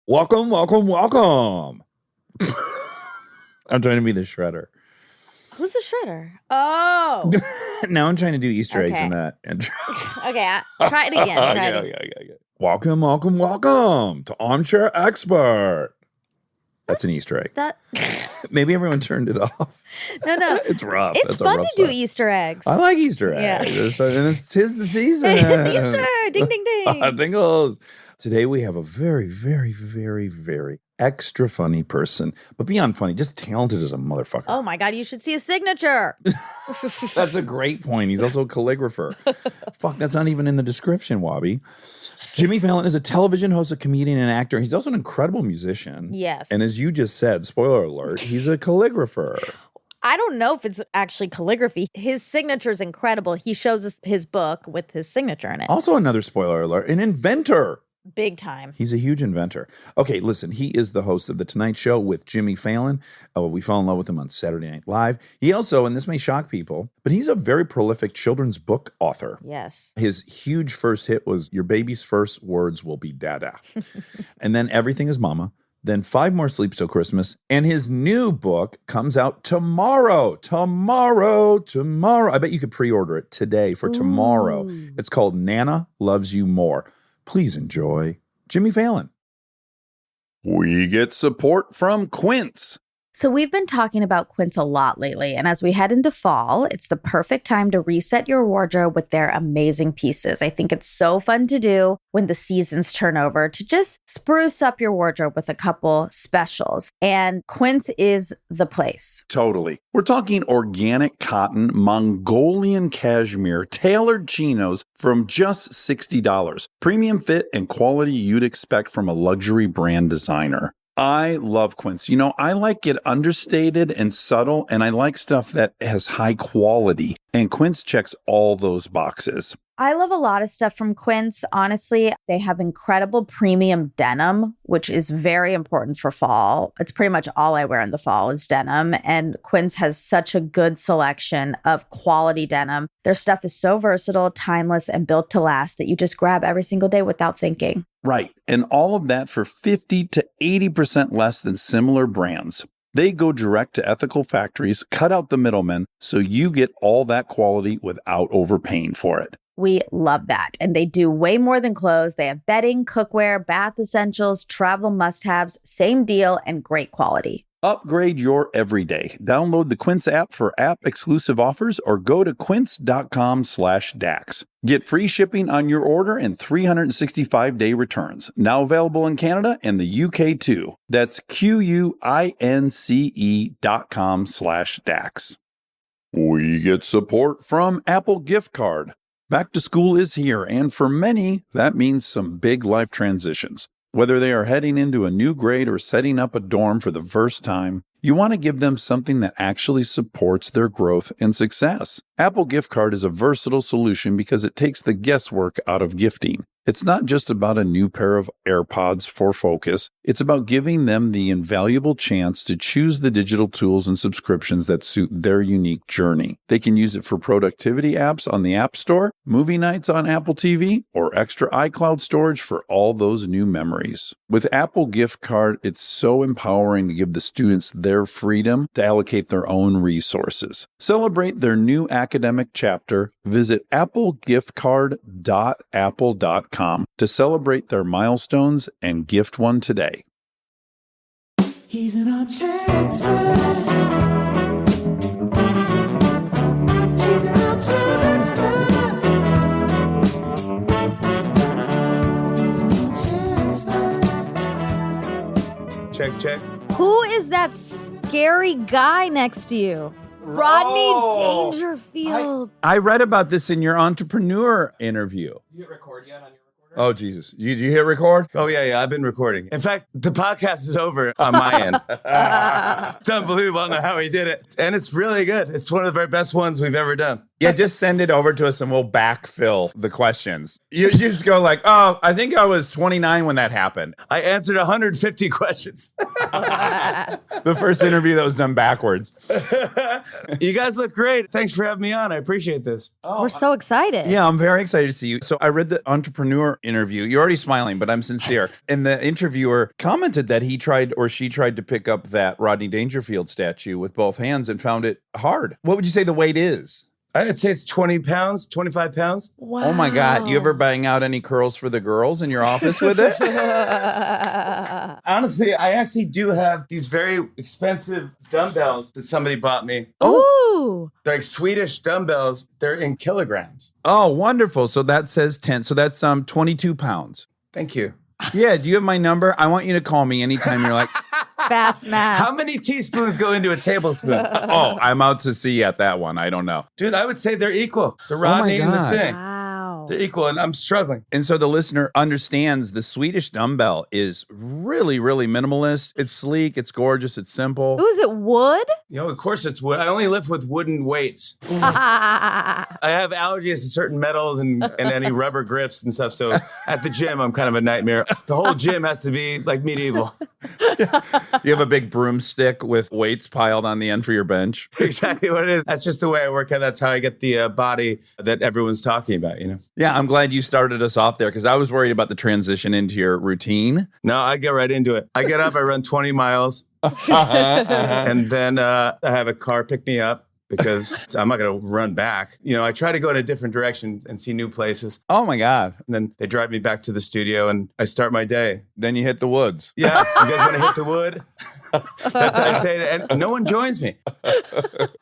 Welcome, welcome, welcome. I'm trying to be the shredder. Who's the shredder? Oh. Now I'm trying to do Easter eggs Okay. in that. Okay, try it again. Okay. Welcome, welcome, welcome to Armchair Expert. That's an Easter egg. That Maybe everyone turned it off. No. It's rough. It's That's a fun rough to do start. Easter eggs. I like Easter eggs. Yeah. And it's 'tis the season. It's Easter. Ding, ding, ding. Dingles. Today we have a very, very, very, very extra funny person. But beyond funny, just talented as a motherfucker. Oh my God, you should see his signature. That's a great point. He's also a calligrapher. Fuck, that's not even in the description, Wabi. Jimmy Fallon is a television host, a comedian, and actor. He's also an incredible musician. Yes. And as you just said, spoiler alert, he's a calligrapher. I don't know if it's actually calligraphy. His signature is incredible. He shows us his book with his signature in it. Also another spoiler alert, an inventor. Big time. He's a huge inventor. Okay, listen, he is the host of The Tonight Show with Jimmy Fallon. We fell in love with him on Saturday Night Live. He also, and this may shock people, but he's a very prolific children's book author. Yes. His huge first hit was Your Baby's First Words Will Be Dada. And then Everything is Mama. Then 5 More Sleeps Till Christmas. And his new book comes out tomorrow. Tomorrow. I bet you could pre-order it today for tomorrow. Ooh. It's called Nana Loves You More. Please enjoy Jimmy Fallon. We get support from Quince. So we've been talking about Quince a lot lately, and as we head into fall, it's the perfect time to reset your wardrobe with their amazing pieces. I think it's so fun to do when the seasons turn over to just spruce up your wardrobe with a couple specials, and Quince is the place. Totally. We're talking organic cotton, Mongolian cashmere, tailored chinos from just $60. Premium fit and quality you'd expect from a luxury brand designer. I love Quince. You know, I like it understated and subtle, and I like stuff that has high quality. And Quince checks all those boxes. I love a lot of stuff from Quince. Honestly, they have incredible premium denim, which is very important for fall. It's pretty much all I wear in the fall is denim. And Quince has such a good selection of quality denim. Their stuff is so versatile, timeless, and built to last that you just grab every single day without thinking. Right. And all of that for 50 to 80% less than similar brands. They go direct to ethical factories, cut out the middlemen, so you get all that quality without overpaying for it. We love that. And they do way more than clothes. They have bedding, cookware, bath essentials, travel must-haves, same deal, and great quality. Upgrade your everyday. Download the Quince app for app-exclusive offers or go to quince.com/Dax. Get free shipping on your order and 365-day returns. Now available in Canada and the UK too. That's QUINCE.com/Dax. We get support from Apple Gift Card. Back to school is here, and for many, that means some big life transitions. Whether they are heading into a new grade or setting up a dorm for the first time, you want to give them something that actually supports their growth and success. Apple Gift Card is a versatile solution because it takes the guesswork out of gifting. It's not just about a new pair of AirPods for focus. It's about giving them the invaluable chance to choose the digital tools and subscriptions that suit their unique journey. They can use it for productivity apps on the App Store, movie nights on Apple TV, or extra iCloud storage for all those new memories. With Apple Gift Card, it's so empowering to give the students their freedom to allocate their own resources. Celebrate their new academic chapter. Visit applegiftcard.apple.com to celebrate their milestones and gift one today. He's an armchair expert. He's an armchair expert. He's an armchair expert. Check. Who is that scary guy next to you? Rodney Dangerfield. I read about this in your entrepreneur interview. You hit record yet on your recorder? Oh, Jesus. You hit record? Oh, yeah, I've been recording. In fact, the podcast is over on my end. It's unbelievable. I don't know how he did it. And it's really good. It's one of the very best ones we've ever done. Yeah, just send it over to us and we'll backfill the questions. You just go like, oh, I think I was 29 when that happened. I answered 150 questions. The first interview that was done backwards. You guys look great. Thanks for having me on. I appreciate this. We're so excited. Yeah, I'm very excited to see you. So I read the entrepreneur interview. You're already smiling, but I'm sincere. And the interviewer commented that he tried or she tried to pick up that Rodney Dangerfield statue with both hands and found it hard. What would you say the weight is? I'd say it's 20 pounds, 25 pounds. Wow. Oh my God. You ever bang out any curls for the girls in your office with it? Honestly, I actually do have these very expensive dumbbells that somebody bought me. Ooh. They're like Swedish dumbbells. They're in kilograms. Oh, wonderful. So that says 10. So that's 22 pounds. Thank you. Yeah. Do you have my number? I want you to call me anytime you're like, Fast math. How many teaspoons go into a tablespoon? oh, I'm out to sea at that one. I don't know. Dude, I would say they're equal. The Rodney and the God. thing. Wow. They're equal, and I'm struggling. And so the listener understands the Swedish dumbbell is really, really minimalist. It's sleek. It's gorgeous. It's simple. Ooh, is it wood? You know, of course it's wood. I only lift with wooden weights. I have allergies to certain metals and any rubber grips and stuff. So at the gym, I'm kind of a nightmare. The whole gym has to be like medieval. You have a big broomstick with weights piled on the end for your bench. Exactly what it is. That's just the way I work out. That's how I get the body that everyone's talking about, you know? Yeah, I'm glad you started us off there because I was worried about the transition into your routine. No, I get right into it. I get up, I run 20 miles, and then I have a car pick me up because I'm not going to run back. You know, I try to go in a different direction and see new places. Oh my God. And then they drive me back to the studio and I start my day. Then you hit the woods. Yeah, you guys want to hit the wood? That's how I say it. And no one joins me.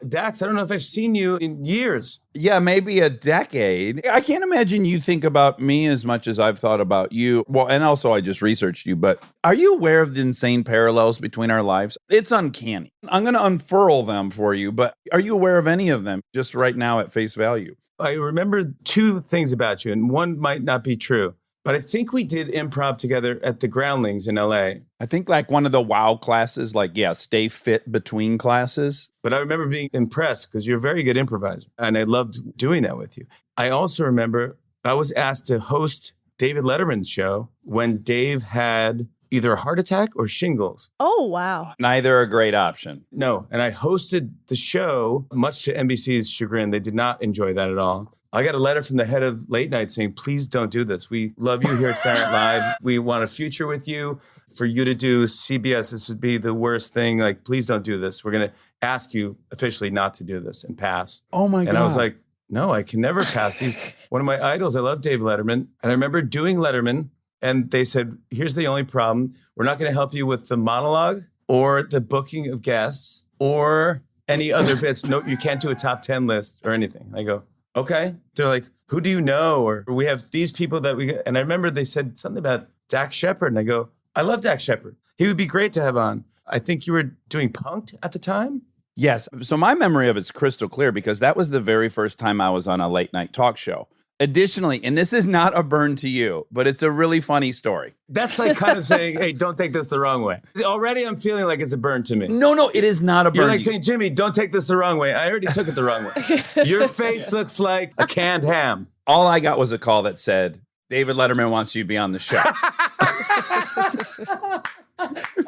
Dax, I don't know if I've seen you in years. Yeah, maybe a decade. I can't imagine you think about me as much as I've thought about you. Well, and also I just researched you, but are you aware of the insane parallels between our lives? It's uncanny. I'm going to unfurl them for you, but are you aware of any of them just right now at face value? I remember two things about you, and one might not be true. But I think we did improv together at the Groundlings in LA. I think like one of the WOW classes, like, yeah, stay fit between classes. But I remember being impressed because you're a very good improviser. And I loved doing that with you. I also remember I was asked to host David Letterman's show when Dave had either a heart attack or shingles. Oh, wow. Neither a great option. No. And I hosted the show, much to NBC's chagrin. They did not enjoy that at all. I got a letter from the head of late night saying, please don't do this. We love you here at Saturday Night Live. We want a future with you. For you to do CBS, this would be the worst thing. Like, please don't do this. We're going to ask you officially not to do this and pass. Oh my God. And I was like, no, I can never pass. He's one of my idols. I love Dave Letterman. And I remember doing Letterman and they said, here's the only problem. We're not going to help you with the monologue or the booking of guests or any other bits. No, you can't do a top 10 list or anything. I go, okay. They're like, who do you know? Or we have these people that we, and I remember they said something about Dax Shepard. And I go, I love Dax Shepard. He would be great to have on. I think you were doing Punk'd at the time. Yes. So my memory of it's crystal clear because that was the very first time I was on a late night talk show. Additionally, and this is not a burn to you, but it's a really funny story. That's like kind of saying, hey, don't take this the wrong way. Already I'm feeling like it's a burn to me. No, it is not a burn. You're like to saying, Jimmy, don't take this the wrong way. I already took it the wrong way. Your face looks like a canned ham. All I got was a call that said, David Letterman wants you to be on the show. I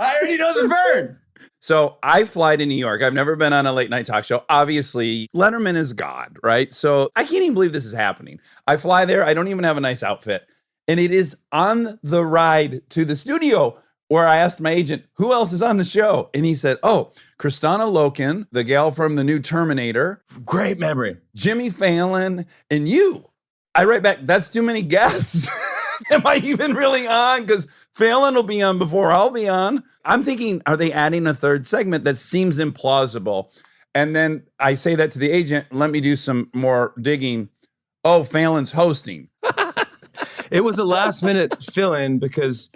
already know the burn. So I fly to New York. I've never been on a late night talk show. Obviously, Letterman is God, right? So I can't even believe this is happening. I fly there. I don't even have a nice outfit. And it is on the ride to the studio where I asked my agent, who else is on the show? And he said, oh, Kristanna Loken, the gal from the new Terminator. Great memory. Jimmy Fallon, and you. I write back, that's too many guests. Am I even really on? Because Fallon will be on before I'll be on. I'm thinking, are they adding a third segment? That seems implausible. And then I say that to the agent, let me do some more digging. Oh, Fallon's hosting. It was a last minute fill in because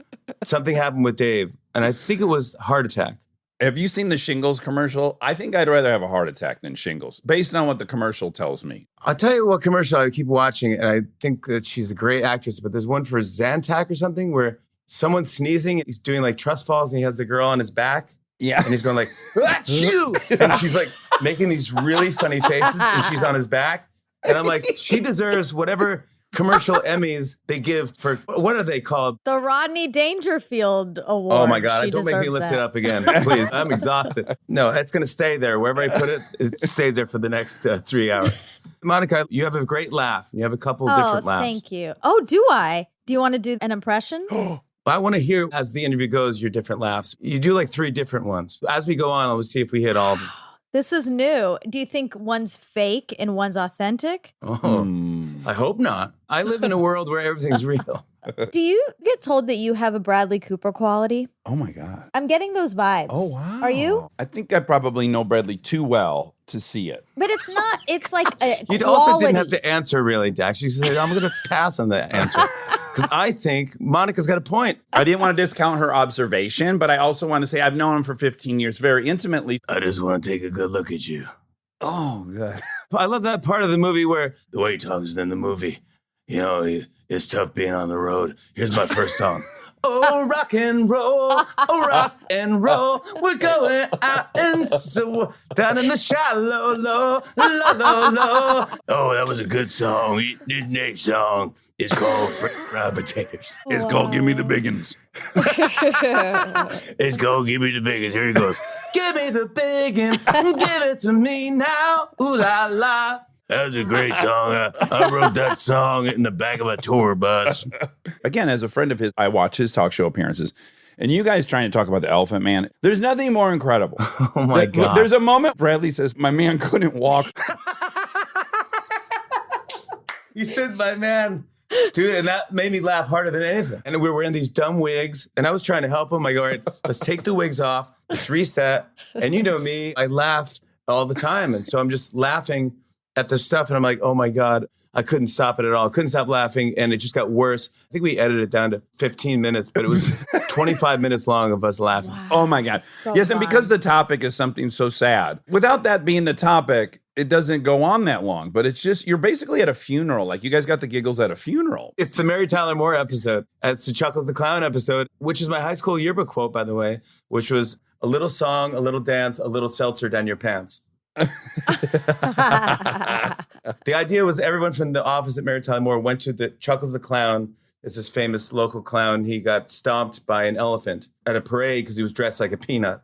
something happened with Dave. And I think it was heart attack. Have you seen the shingles commercial? I think I'd rather have a heart attack than shingles, based on what the commercial tells me. I'll tell you what commercial I keep watching, and I think that she's a great actress, but there's one for Zantac or something where someone's sneezing, he's doing like trust falls, and he has the girl on his back. Yeah. And he's going like, achoo! And she's like making these really funny faces, and she's on his back. And I'm like, she deserves whatever commercial Emmys they give for, what are they called? The Rodney Dangerfield Award. Oh my God, She don't make me deserves lift that. it up again, please. I'm exhausted. No, it's going to stay there. Wherever I put it, it stays there for the next 3 hours. Monica, you have a great laugh. You have a couple different laughs. Thank you. Oh, do I? Do you want to do an impression? I want to hear, as the interview goes, your different laughs. You do like 3 different ones. As we go on, I'll see if we hit all of them. This is new. Do you think one's fake and one's authentic? I hope not. I live in a world where everything's real. Do you get told that you have a Bradley Cooper quality? Oh my God. I'm getting those vibes. Oh, wow. Are you? I think I probably know Bradley too well to see it. But it's not. It's like a You quality. also didn't have to answer really, Dax. You said, I'm going to pass on that answer. Because I think Monica's got a point. I didn't want to discount her observation, but I also want to say I've known him for 15 years very intimately. I just want to take a good look at you. Oh, God. I love that part of the movie where the way he talks in the movie, you know, it's tough being on the road. Here's my first song. Oh, rock and roll, we're going out and so down in the shallow, low. Oh, that was a good song. This next song is called Fried Potatoes. It's called Give Me the Biggins. It's called Give Me the Biggins. Here he goes. Give me the biggins, give it to me now. Ooh la la. That was a great song. I wrote that song in the back of a tour bus. Again, as a friend of his, I watch his talk show appearances. And you guys trying to talk about the Elephant Man, there's nothing more incredible. Oh my God. There's a moment Bradley says, my man couldn't walk. You said my man. Dude, and that made me laugh harder than anything. And we were in these dumb wigs, and I was trying to help him. I go, all right, let's take the wigs off. Let's reset. And you know me, I laugh all the time. And so I'm just laughing at the stuff, and I'm like, oh my God, I couldn't stop it at all. Couldn't stop laughing, and it just got worse. I think we edited it down to 15 minutes, but it was 25 minutes long of us laughing. Wow. Oh my God. So yes, and fun. because the topic is something so sad, without that being the topic, it doesn't go on that long. But it's just, you're basically at a funeral. Like you guys got the giggles at a funeral. It's the Mary Tyler Moore episode. It's the Chuckles the Clown episode, which is my high school yearbook quote, by the way, which was a little song, a little dance, a little seltzer down your pants. The idea was that everyone from the office at Mary Tyler Moore went to the Chuckles the Clown. It's this famous local clown. He got stomped by an elephant at a parade because he was dressed like a peanut.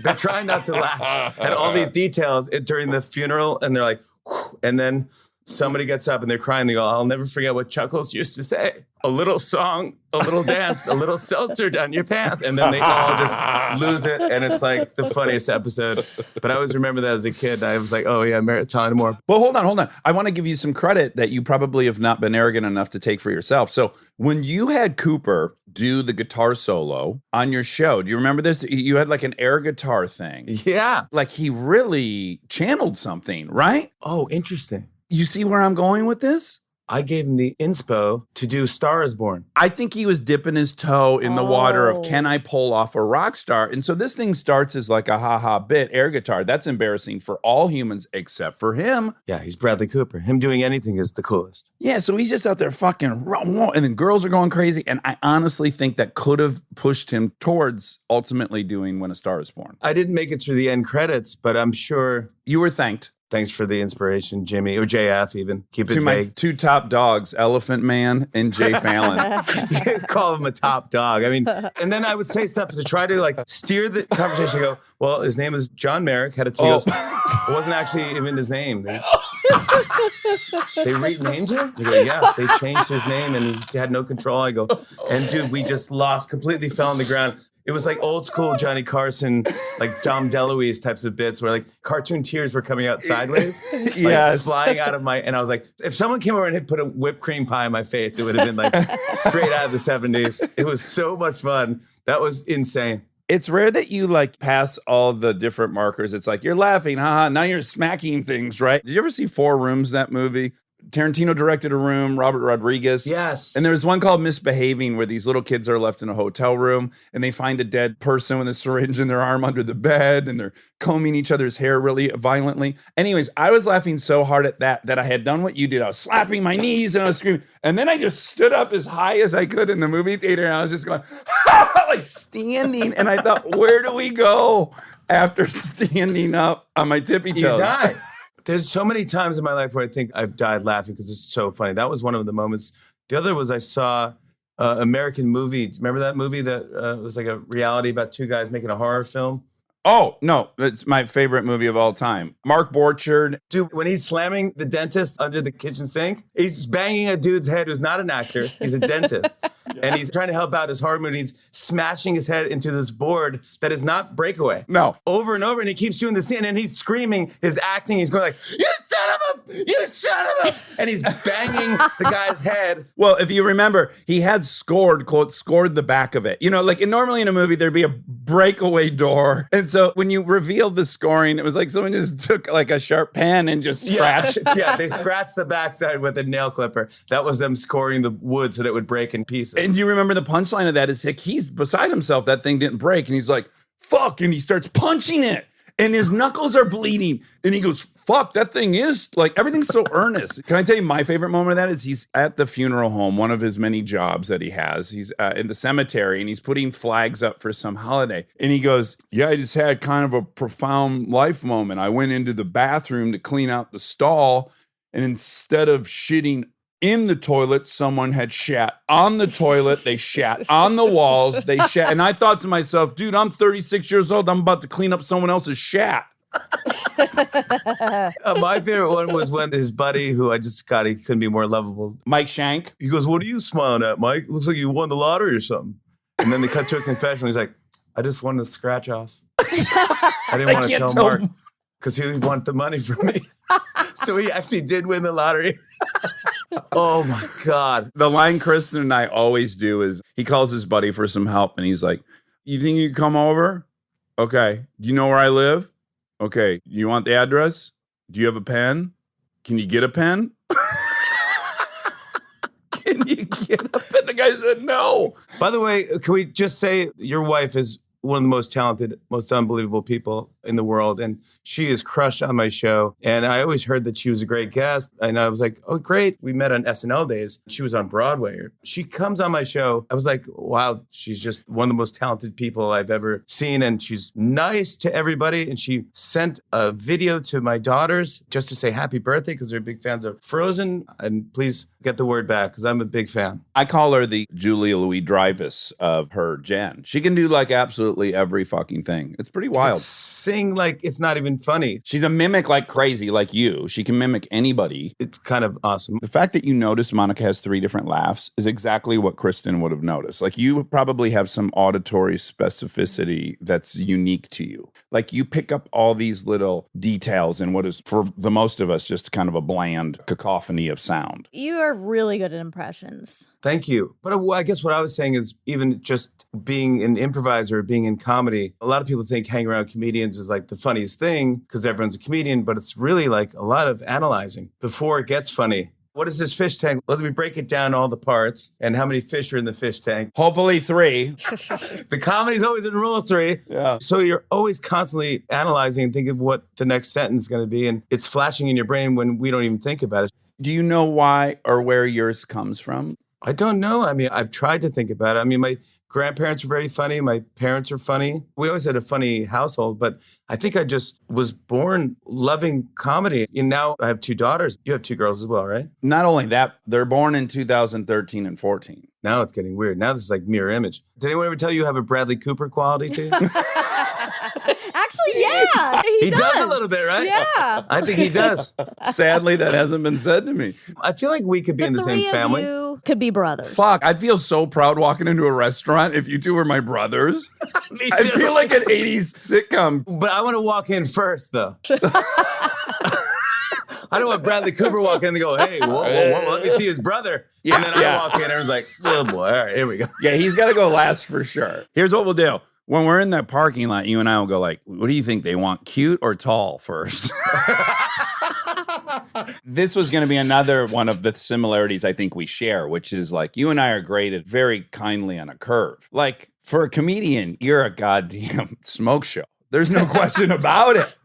They're trying not to laugh at all these details during the funeral, and they're like, whew, and then somebody gets up and they're crying. They go, I'll never forget what Chuckles used to say. A little song, a little dance, a little seltzer down your pants. And then they all just lose it. And it's like the funniest episode. But I always remember that as a kid. I was like, oh yeah, Mary Tyler Moore. Well, hold on. I want to give you some credit that you probably have not been arrogant enough to take for yourself. So when you had Cooper do the guitar solo on your show, do you remember this? You had like an air guitar thing. Yeah. Like he really channeled something, right? Oh, interesting. You see where I'm going with this? I gave him the inspo to do Star is Born. I think he was dipping his toe in the water of, Oh. can I pull off a rock star? And so this thing starts as like a ha-ha bit, air guitar. That's embarrassing for all humans except for him. Yeah, he's Bradley Cooper. Him doing anything is the coolest. Yeah, so he's just out there fucking, and then girls are going crazy. And I honestly think that could have pushed him towards ultimately doing When a Star is Born. I didn't make it through the end credits, but I'm sure. You were thanked. Thanks for the inspiration, Jimmy, or JF even. Keep it To my vague. 2 top dogs, Elephant Man and Jay Fallon. Call him a top dog. I mean, and then I would say stuff to try to like steer the conversation. Go, well, his name is John Merrick. Had a T. It wasn't actually even his name. They renamed him? You go, yeah, they changed his name and he had no control. I go, and dude, we just lost, completely fell on the ground. It was like old school Johnny Carson, like Dom DeLuise types of bits where like cartoon tears were coming out sideways. Like, Yes. flying out of my, and I was like, if someone came over and had put a whipped cream pie in my face, it would have been like straight out of the 70s. It was so much fun. That was insane. It's rare that you like pass all the different markers. It's like, you're laughing, haha. Now you're smacking things, right? Did you ever see 4 Rooms, that movie? Tarantino directed A Room, Robert Rodriguez. Yes. And there's one called Misbehaving where these little kids are left in a hotel room and they find a dead person with a syringe in their arm under the bed and they're combing each other's hair really violently. Anyways, I was laughing so hard at that I had done what you did. I was slapping my knees and I was screaming. And then I just stood up as high as I could in the movie theater and I was just going, like standing. And I thought, where do we go after standing up on my tippy toes? You die. There's so many times in my life where I think I've died laughing because it's so funny. That was one of the moments. The other was I saw American Movie. Remember that movie that was like a reality about 2 guys making a horror film? Oh, no, it's my favorite movie of all time. Mark Borchardt. Dude, when he's slamming the dentist under the kitchen sink, he's banging a dude's head who's not an actor. He's a dentist. And he's trying to help out his horror movie. He's smashing his head into this board that is not breakaway. No. Over and over. And he keeps doing the scene. And he's screaming, his acting. He's going like, you son of a, you son of a. And he's banging the guy's head. Well, if you remember, he had scored, quote, scored the back of it. You know, like normally in a movie, there'd be a breakaway door. And so when you revealed the scoring, it was like someone just took like a sharp pen and just scratched. Yeah, they scratched the backside with a nail clipper. That was them scoring the wood so that it would break in pieces. And you remember the punchline of that is like, he's beside himself. That thing didn't break. And he's like, fuck. And he starts punching it. And his knuckles are bleeding. And he goes, fuck, that thing is like, everything's so earnest. Can I tell you my favorite moment of that is he's at the funeral home, one of his many jobs that he has. He's in the cemetery and he's putting flags up for some holiday. And he goes, yeah, I just had kind of a profound life moment. I went into the bathroom to clean out the stall. And instead of shitting in the toilet, someone had shat on the toilet. They shat on the walls. They shat. And I thought to myself, dude, I'm 36 years old. I'm about to clean up someone else's shat. My favorite one was when his buddy, who I just got, he couldn't be more lovable. Mike Shank. He goes, what are you smiling at, Mike? Looks like you won the lottery or something. And then they cut to a confession. He's like, I just wanted to scratch off. I didn't want to tell Mark because he wanted the money from me. So he actually did win the lottery. Oh my God. The line Kristen and I always do is he calls his buddy for some help and he's like, you think you can come over? Okay. Do you know where I live? Okay. You want the address? Do you have a pen? Can you get a pen? Can you get a pen? The guy said no. By the way, can we just say your wife is one of the most talented, most unbelievable people in the world. And she is crushed on my show. And I always heard that she was a great guest. And I was like, oh, great. We met on SNL days. She was on Broadway. She comes on my show. I was like, wow, she's just one of the most talented people I've ever seen. And she's nice to everybody. And she sent a video to my daughters just to say happy birthday because they're big fans of Frozen. And please get the word back because I'm a big fan. I call her the Julia Louis-Dreyfus of her gen. She can do like absolutely every fucking thing. It's pretty wild. Sing like it's not even funny. She's a mimic like crazy, like you. She can mimic anybody. It's kind of awesome. The fact that you noticed Monica has 3 different laughs is exactly what Kristen would have noticed. Like you probably have some auditory specificity that's unique to you. Like you pick up all these little details in what is, for the most of us, just kind of a bland cacophony of sound. You are really good at impressions. Thank you. But I guess what I was saying is even just being an improviser, being in comedy, a lot of people think hanging around comedians is like the funniest thing because everyone's a comedian, but it's really like a lot of analyzing before it gets funny. What is this fish tank? Let me break it down all the parts and how many fish are in the fish tank. Hopefully 3. The comedy's always in rule of 3. Yeah. So you're always constantly analyzing and thinking of what the next sentence is going to be. And it's flashing in your brain when we don't even think about it. Do you know why or where yours comes from? I don't know. I mean, I've tried to think about it. I mean, my grandparents are very funny. My parents are funny. We always had a funny household, but I think I just was born loving comedy. And now I have 2 daughters. You have 2 girls as well, right? Not only that, they're born in 2013 and 14. Now it's getting weird. Now this is like mirror image. Did anyone ever tell you have a Bradley Cooper quality to you? Actually, yeah. He does a little bit, right? Yeah. I think he does. Sadly, that hasn't been said to me. I feel like we could be in the three same family. of you could be brothers. Fuck, I'd feel so proud walking into a restaurant if you 2 were my brothers. Me I too. feel like an 80s sitcom. But I want to walk in first, though. I don't want Bradley Cooper walk in and go, hey, whoa, let me see his brother. Yeah, And then yeah. I walk in and everyone's like, oh boy, all right, here we go. Yeah, he's got to go last for sure. Here's what we'll do. When we're in that parking lot, you and I will go like, what do you think? They want cute or tall first? This was going to be another one of the similarities I think we share, which is like you and I are graded very kindly on a curve. Like for a comedian, you're a goddamn smoke show. There's no question about it.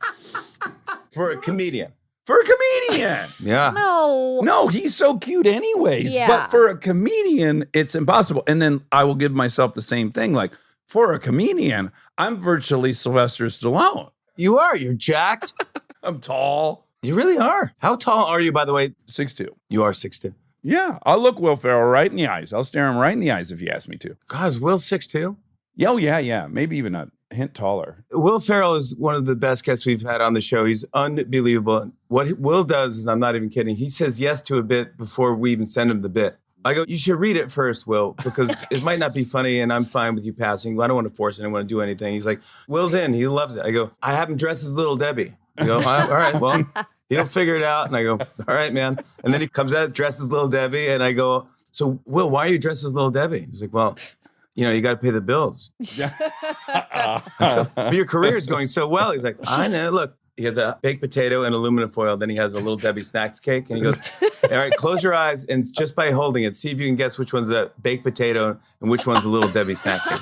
For a comedian. For a comedian. Yeah. No, he's so cute anyways. Yeah. But for a comedian, it's impossible. And then I will give myself the same thing. Like for a comedian, I'm virtually Sylvester Stallone. You are. You're jacked. I'm tall. You really are. How tall are you, by the way? 6'2". You are 6'2". Yeah, I'll look Will Ferrell right in the eyes. I'll stare him right in the eyes if you ask me to. God, is Will 6'2"? Yeah, oh, yeah. Maybe even a hint taller. Will Ferrell is one of the best guests we've had on the show. He's unbelievable. What Will does is, I'm not even kidding, he says yes to a bit before we even send him the bit. I go, you should read it first, Will, because it might not be funny and I'm fine with you passing. I don't want to force anyone to do anything. He's like, Will's in. He loves it. I go, I have him dressed as Little Debbie. I go, all right, well, he'll figure it out. And I go, all right, man. And then he comes out dressed as Little Debbie. And I go, so, Will, why are you dressed as Little Debbie? He's like, well, you got to pay the bills. But your career is going so well. He's like, I know. Look, he has a baked potato and aluminum foil. Then he has a Little Debbie snacks cake. And he goes, all right, close your eyes. And just by holding it, see if you can guess which one's a baked potato and which one's a Little Debbie snack cake.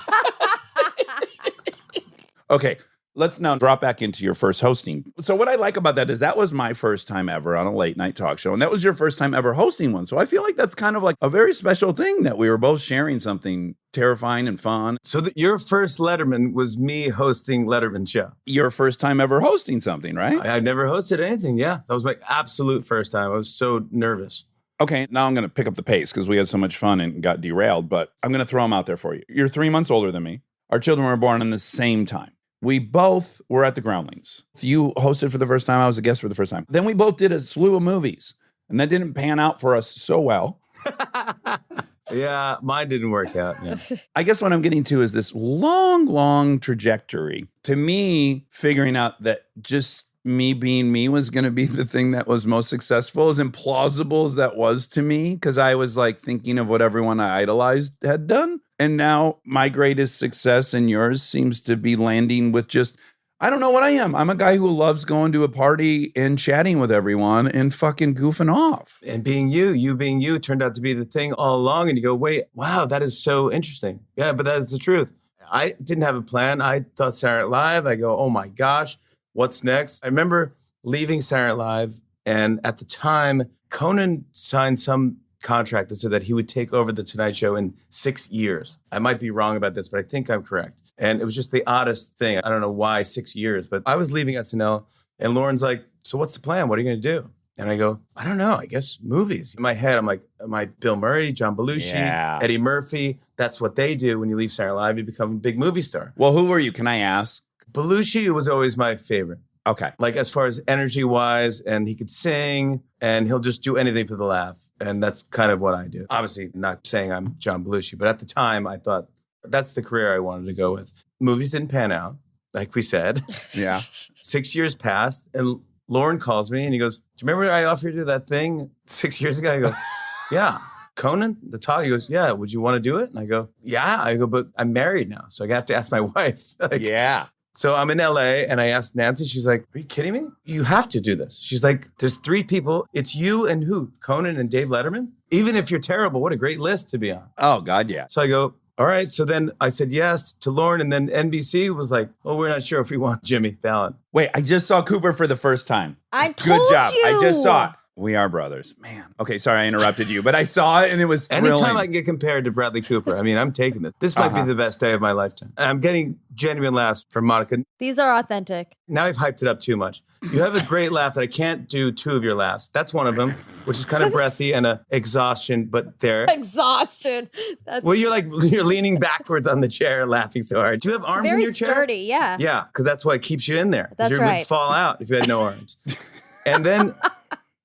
Okay, let's now drop back into your first hosting. So what I like about that is that was my first time ever on a late night talk show. And that was your first time ever hosting one. So I feel like that's kind of like a very special thing that we were both sharing something terrifying and fun. So your first Letterman was me hosting Letterman's show. Your first time ever hosting something, right? I've never hosted anything. Yeah, that was my absolute first time. I was so nervous. Okay, now I'm going to pick up the pace because we had so much fun and got derailed. But I'm going to throw them out there for you. You're 3 months older than me. Our children were born in the same time. We both were at the Groundlings. You hosted for the first time. I was a guest for the first time. Then we both did a slew of movies. And that didn't pan out for us so well. Yeah, mine didn't work out. Yeah. I guess what I'm getting to is this long, long trajectory. To me, figuring out that just me being me was going to be the thing that was most successful, as implausible as that was to me, because I was like thinking of what everyone I idolized had done. And now my greatest success and yours seems to be landing with just, I don't know what I am. I'm a guy who loves going to a party and chatting with everyone and fucking goofing off. And being you being you turned out to be the thing all along. And you go, wait, wow, that is so interesting. Yeah, but that is the truth. I didn't have a plan. I thought Saturday Night Live. I go, oh my gosh, what's next? I remember leaving Saturday Night Live. And at the time, Conan signed some contract that said that he would take over the Tonight Show in 6 years. I might be wrong about this, but I think I'm correct. And it was just the oddest thing. I don't know why 6 years, but I was leaving SNL and Lauren's like, so what's the plan? What are you going to do? And I go, I don't know. I guess movies. In my head, I'm like, am I Bill Murray, John Belushi, Eddie Murphy? That's what they do when you leave Saturday Night Live. You become a big movie star. Well, who were you? Can I ask? Belushi was always my favorite. Okay. Like as far as energy wise, and he could sing and he'll just do anything for the laugh. And that's kind of what I do. Obviously not saying I'm John Belushi, but at the time I thought that's the career I wanted to go with. Movies didn't pan out, like we said. Yeah. 6 years passed and Lauren calls me and he goes, do you remember I offered you that thing 6 years ago? I go, yeah. Conan, the talk. He goes, yeah, would you want to do it? And I go, yeah. I go, but I'm married now. So I have to ask my wife. Like, yeah. So I'm in LA and I asked Nancy, she's like, are you kidding me? You have to do this. She's like, there's 3 people. It's you and who? Conan and Dave Letterman? Even if you're terrible, what a great list to be on. Oh, God, yeah. So I go, all right. So then I said yes to Lauren. And then NBC was like, well, we're not sure if we want Jimmy Fallon. Wait, I just saw Cooper for the first time. I Good told job. you. I just saw it. We are brothers. Man. Okay, sorry I interrupted you, but I saw it and it was thrilling. Anytime I can get compared to Bradley Cooper, I mean, I'm taking this. This might be the best day of my lifetime. I'm getting genuine laughs from Monica. These are authentic. Now I've hyped it up too much. You have a great laugh that I can't do 2 of your laughs. That's one of them, which is kind of breathy and a exhaustion, but there. Exhaustion. That's Well, you're leaning backwards on the chair laughing so hard. Do you have arms in very your chair? sturdy. Yeah. Yeah, because that's why it keeps you in there. 'Cause That's you right. would fall out if you had no arms. And then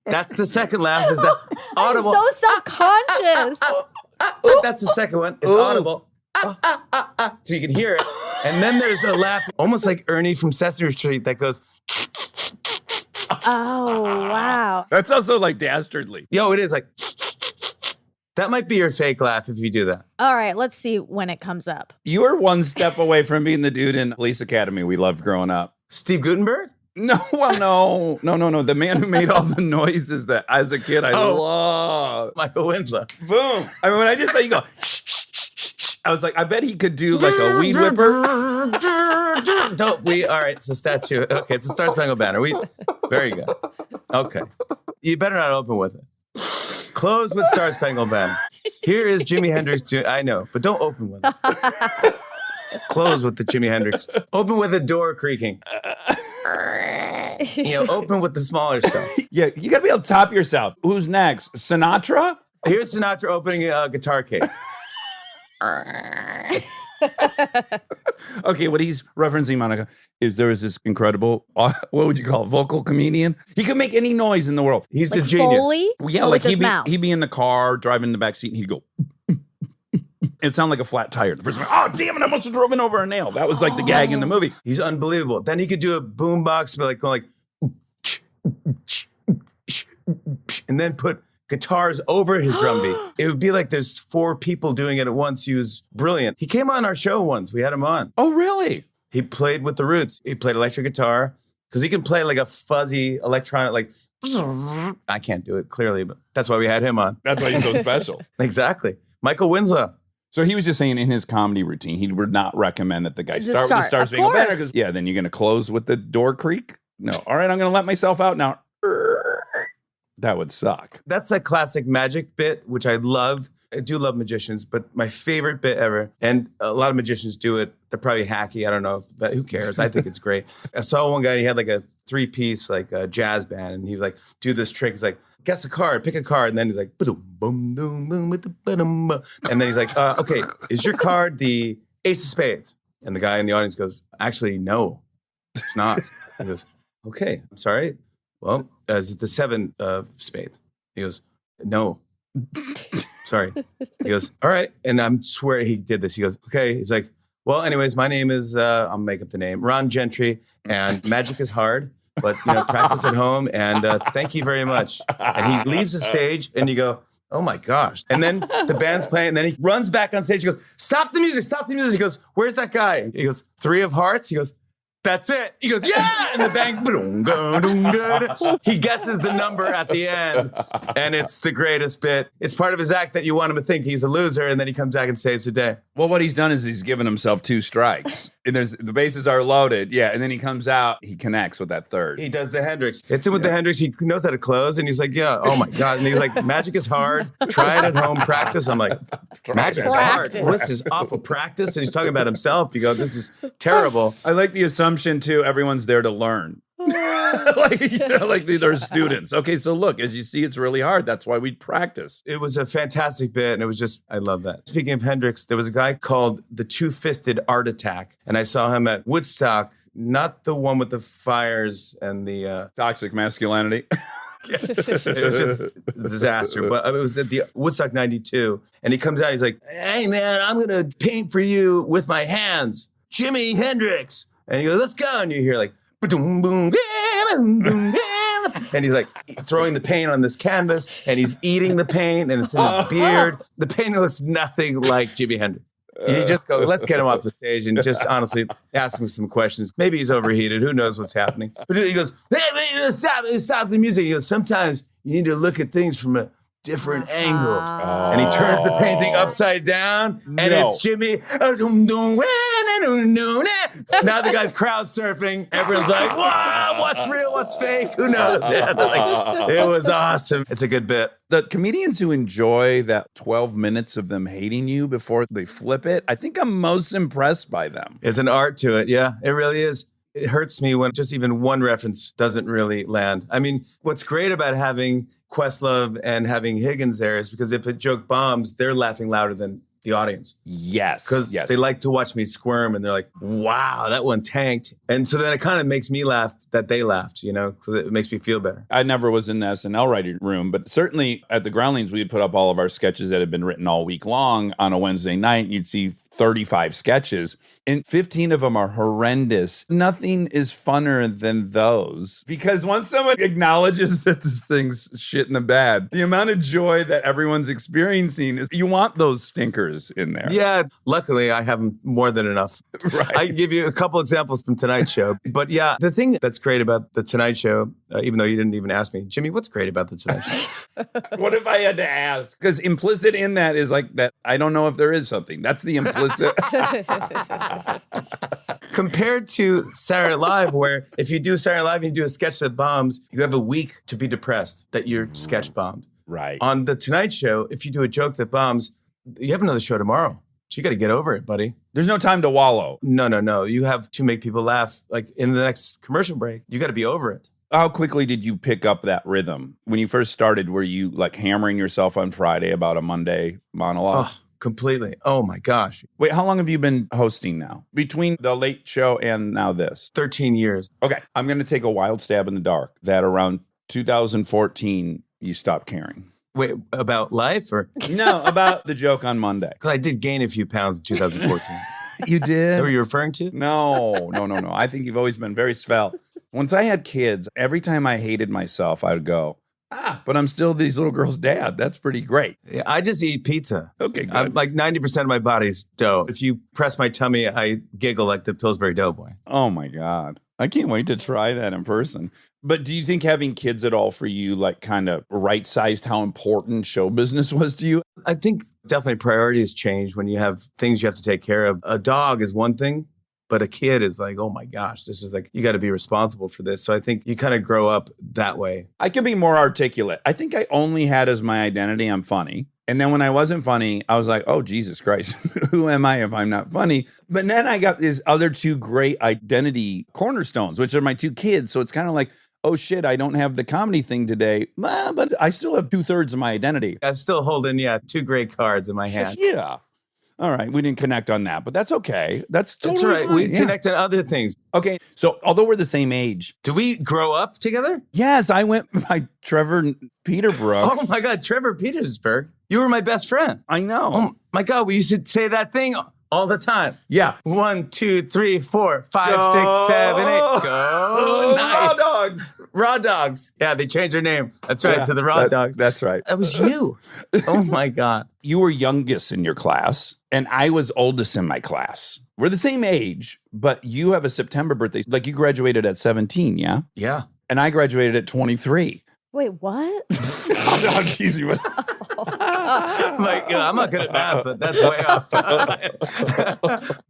that's the second laugh is the audible. I'm so self-conscious. That's the second one. It's audible. So you can hear it. And then there's a laugh, almost like Ernie from Sesame Street, that goes, Oh, wow. That's also like dastardly. yo, it is like, that might be your fake laugh if you do that. All right, let's see when it comes up. You were one step away from being the dude in Police Academy we loved growing up. Steve Guttenberg? No, well, no. The man who made all the noises that as a kid I loved. Michael Winslow. Boom. I mean, when I just saw you go, shh, shh, shh, shh, shh, I was like, I bet he could do like a weed whipper. All right, it's a statue. Okay, it's a Star Spangled Banner. Very good. Okay. You better not open with it. Close with Star Spangled Banner. Here is Jimi Hendrix. I know, but don't open with it. Close with the Jimi Hendrix. Open with the door creaking. Open with the smaller stuff. Yeah, you got to be able to top yourself. Who's next? Sinatra? Here's Sinatra opening a guitar case. Okay, what he's referencing, Monica, is there is this incredible, what would you call it, vocal comedian? He could make any noise in the world. He's Like a genius. Foley? Yeah, Or like with his mouth? he'd be in the car, driving in the back seat, and he'd go, it'd sound like a flat tire. The person went, oh, damn it, I must have driven over a nail. That was like the gag in the movie. He's unbelievable. Then he could do a boombox, but like going and then put guitars over his drum beat. It would be like there's 4 people doing it at once. He was brilliant. He came on our show once. We had him on. Oh, really? He played with the Roots. He played electric guitar because he can play like a fuzzy electronic, like I can't do it clearly, but that's why we had him on. That's why he's so special. Exactly. Michael Winslow. So he was just saying in his comedy routine, he would not recommend that the guy Just start with the start. Star Of Spangled Banner. course. 'Cause, yeah, then you're going to close with the door creak? No. All right, I'm going to let myself out now. That would suck. That's a classic magic bit, which I love. I do love magicians, but my favorite bit ever, and a lot of magicians do it. They're probably hacky. I don't know, but who cares? I think it's great. I saw one guy, he had like a 3-piece like a jazz band, and he would like do this trick. He's like, guess a card, pick a card. And then he's like, boom, boom, boom, boom, boom. And then he's like, okay, is your card the ace of spades? And the guy in the audience goes, actually, no, it's not. He goes, okay, I'm sorry. Well, is it the 7 of spades? He goes, no. Sorry. He goes, all right. And I'm swear he did this. He goes, okay. He's like, well, anyways, my name is, I'll make up the name, Ron Gentry, and magic is hard, but, practice at home. And thank you very much. And he leaves the stage and you go, oh my gosh. And then the band's playing. And then he runs back on stage. He goes, stop the music, stop the music. He goes, where's that guy? He goes, 3 of hearts. He goes, that's it. He goes, yeah. And the bang, he guesses the number at the end. And it's the greatest bit. It's part of his act that you want him to think he's a loser. And then he comes back and saves the day. Well, what he's done is he's given himself 2 strikes. And the bases are loaded. Yeah. And then he comes out, he connects with that third. He does the Hendrix. It's him with the Hendrix. He knows how to close. And he's like, yeah, oh my God. And he's like, magic is hard. Try it at home. Practice. I'm like, magic is hard. This is awful practice. And he's talking about himself. You go, this is terrible. I like the assumption, too, everyone's there to learn. like they're students. Okay, so look, as you see, it's really hard. That's why we practice. It was a fantastic bit, and it was just, I love that. Speaking of Hendrix, there was a guy called the Two-Fisted Art Attack, and I saw him at Woodstock, not the one with the fires and the... Toxic masculinity. Yes. It was just a disaster. But it was at the Woodstock 92, and he comes out, he's like, hey, man, I'm going to paint for you with my hands. Jimi Hendrix. And he goes, let's go. And you hear like, boom, boom, and he's like throwing the paint on this canvas, and he's eating the paint, and it's in his beard. The paint looks nothing like Jimi Hendrix. You just go, let's get him off the stage and just honestly ask him some questions. Maybe he's overheated. Who knows what's happening? But he goes, hey, stop the music. He goes, sometimes you need to look at things from a different angle. And he turns the painting upside down, and it's Jimmy. Now the guy's crowd surfing. Everyone's like, wow, what's real, what's fake? Who knows? It was awesome. It's a good bit. The comedians who enjoy that 12 minutes of them hating you before they flip it, I think I'm most impressed by them. It's an art to it. Yeah, it really is. It hurts me when just even one reference doesn't really land. I mean, what's great about having Questlove and having Higgins there is because if a joke bombs, they're laughing louder than the audience. Yes. Because they like to watch me squirm and they're like, wow, that one tanked. And so then it kind of makes me laugh that they laughed, so it makes me feel better. I never was in the SNL writing room, but certainly at the Groundlings, we'd put up all of our sketches that had been written all week long on a Wednesday night. You'd see 35 sketches, and 15 of them are horrendous. Nothing is funner than those, because once someone acknowledges that this thing's shit in the bed, the amount of joy that everyone's experiencing is, you want those stinkers in there. Yeah, luckily I have them more than enough. Right. I can give you a couple examples from Tonight Show. But yeah, the thing that's great about the Tonight Show, even though you didn't even ask me, Jimmy, what's great about the Tonight Show? What if I had to ask? Because implicit in that is like that, I don't know if there is something. That's the implicit. Compared to Saturday Night Live, where if you do Saturday Night Live and you do a sketch that bombs, you have a week to be depressed that your sketch bombed. Right. On the Tonight Show, if you do a joke that bombs, you have another show tomorrow. So you got to get over it, buddy. There's no time to wallow. No. You have to make people laugh. Like in the next commercial break, you got to be over it. How quickly did you pick up that rhythm? When you first started, were you like hammering yourself on Friday about a Monday monologue? Oh, completely. Oh my gosh. Wait, how long have you been hosting now? Between the late show and now this? 13 years. Okay, I'm going to take a wild stab in the dark that around 2014, you stopped caring. Wait, about life or? No, about the joke on Monday. Because I did gain a few pounds in 2014. You Is did? that what you're referring to? No. I think you've always been very svelte. Once I had kids, every time I hated myself, I would go, but I'm still these little girls' dad. That's pretty great. Yeah, I just eat pizza. Okay, good. I'm like 90% of my body's dough. If you press my tummy, I giggle like the Pillsbury Doughboy. Oh my God. I can't wait to try that in person. But do you think having kids at all for you, like kind of right-sized how important show business was to you? I think definitely priorities change when you have things you have to take care of. A dog is one thing, but a kid is like, oh my gosh, this is like, you got to be responsible for this. So I think you kind of grow up that way. I can be more articulate. I think I only had as my identity, I'm funny. And then when I wasn't funny, I was like, oh, Jesus Christ, who am I if I'm not funny? But then I got these other two great identity cornerstones, which are my two kids. So it's kind of like, oh shit, I don't have the comedy thing today, but I still have 2/3 of my identity. I'm still holding, two great cards in my hand. Yeah. All right. We didn't connect on that, but that's okay. That's That's totally right. fine. We Yeah. connect on other things. Okay. So although we're the same age, Do we grow up together? yes, I went by Trevor Peterbrook. Oh my God, Trevor Petersburg. You were my best friend. I know. Oh my God, we used to say that thing all the time. Yeah. 1, 2, 3, 4, 5, 6, 7, 8. Go. Nice. Raw dogs. Raw dogs. Yeah, they changed their name. That's right, Yeah, to the Raw Dogs. That's right. That was you. Oh my God. You were youngest in your class, and I was oldest in my class. We're the same age, but you have a September birthday. Like you graduated at 17, yeah? Yeah. And I graduated at 23. Wait, what? Raw dogs, easy one. Like, I'm not good at math, but that's way off.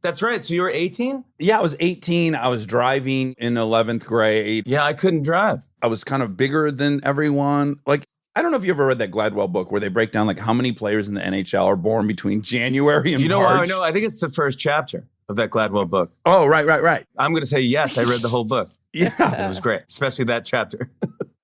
That's right. So you were 18? Yeah, I was 18. I was driving in 11th grade. Yeah, I couldn't drive. I was kind of bigger than everyone. Like, I don't know if you ever read that Gladwell book where they break down like how many players in the NHL are born between January and You know March. how I know? I think it's the first chapter of that Gladwell book. Oh, right. I'm going to say yes. I read the whole book. Yeah. It was great, especially that chapter.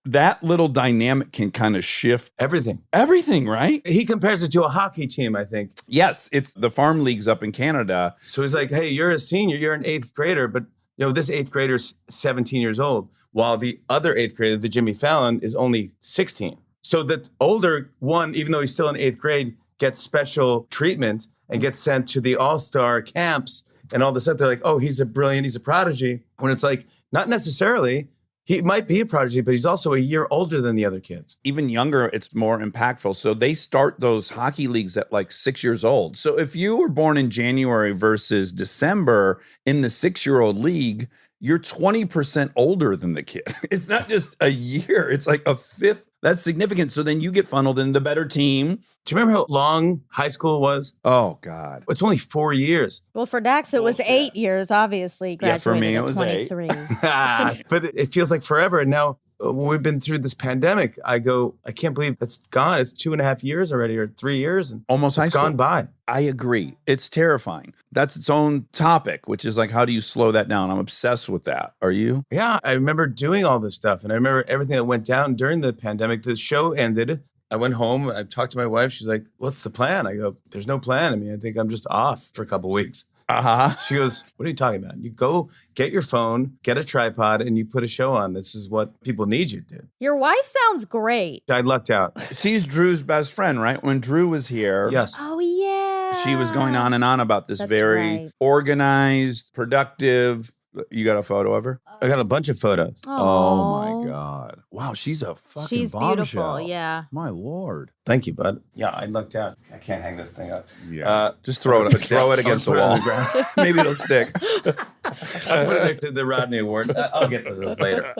That little dynamic can kind of shift Everything. everything, right? He compares it to a hockey team, I think. Yes, it's the farm leagues up in Canada. So he's like, hey, you're a senior, you're an 8th grader, but this 8th grader's 17 years old, while the other 8th grader, the Jimmy Fallon, is only 16. So the older one, even though he's still in 8th grade, gets special treatment and gets sent to the all-star camps and all this stuff. They're like, oh, he's a prodigy. When it's like, not necessarily. He might be a prodigy, but he's also a year older than the other kids. Even younger, it's more impactful. So they start those hockey leagues at like 6 years old. So if you were born in January versus December in the 6-year-old league, you're 20% older than the kid. It's not just a year, it's like a fifth. That's significant. So then you get funneled into the better team. Do you remember how long high school was? Oh, God. It's only 4 years. Well, for Dax, it was Bullshit. 8 years, obviously. Yeah, for me, Graduated it at was 23. But it feels like forever. And now when we've been through this pandemic, I can't believe it's gone. It's 2.5 years already, or 3 years. And Almost high it's school. gone by. I agree. It's terrifying. That's its own topic, which is like, how do you slow that down? I'm obsessed with that. Are you? Yeah, I remember doing all this stuff. And I remember everything that went down during the pandemic. The show ended. I went home. I talked to my wife. She's like, what's the plan? I go, there's no plan. I mean, I think I'm just off for a couple weeks. Uh-huh. She goes, what are you talking about? You go get your phone, get a tripod, and you put a show on. This is what people need you to do. Your wife sounds great. I lucked out. She's Drew's best friend, right? When Drew was here, Yes. Oh, yeah. she was going on and on about this That's very right. organized, productive. You got a photo of her? I got a bunch of photos. Oh my God. Wow, she's a fucking She's bombshell. beautiful. Yeah. My Lord. Thank you, bud. Yeah, I lucked out. I can't hang this thing up. Yeah. Just throw it against the I'll put it on wall. the ground. Maybe it'll stick. I put it next to the Rodney Award. I'll get to those later.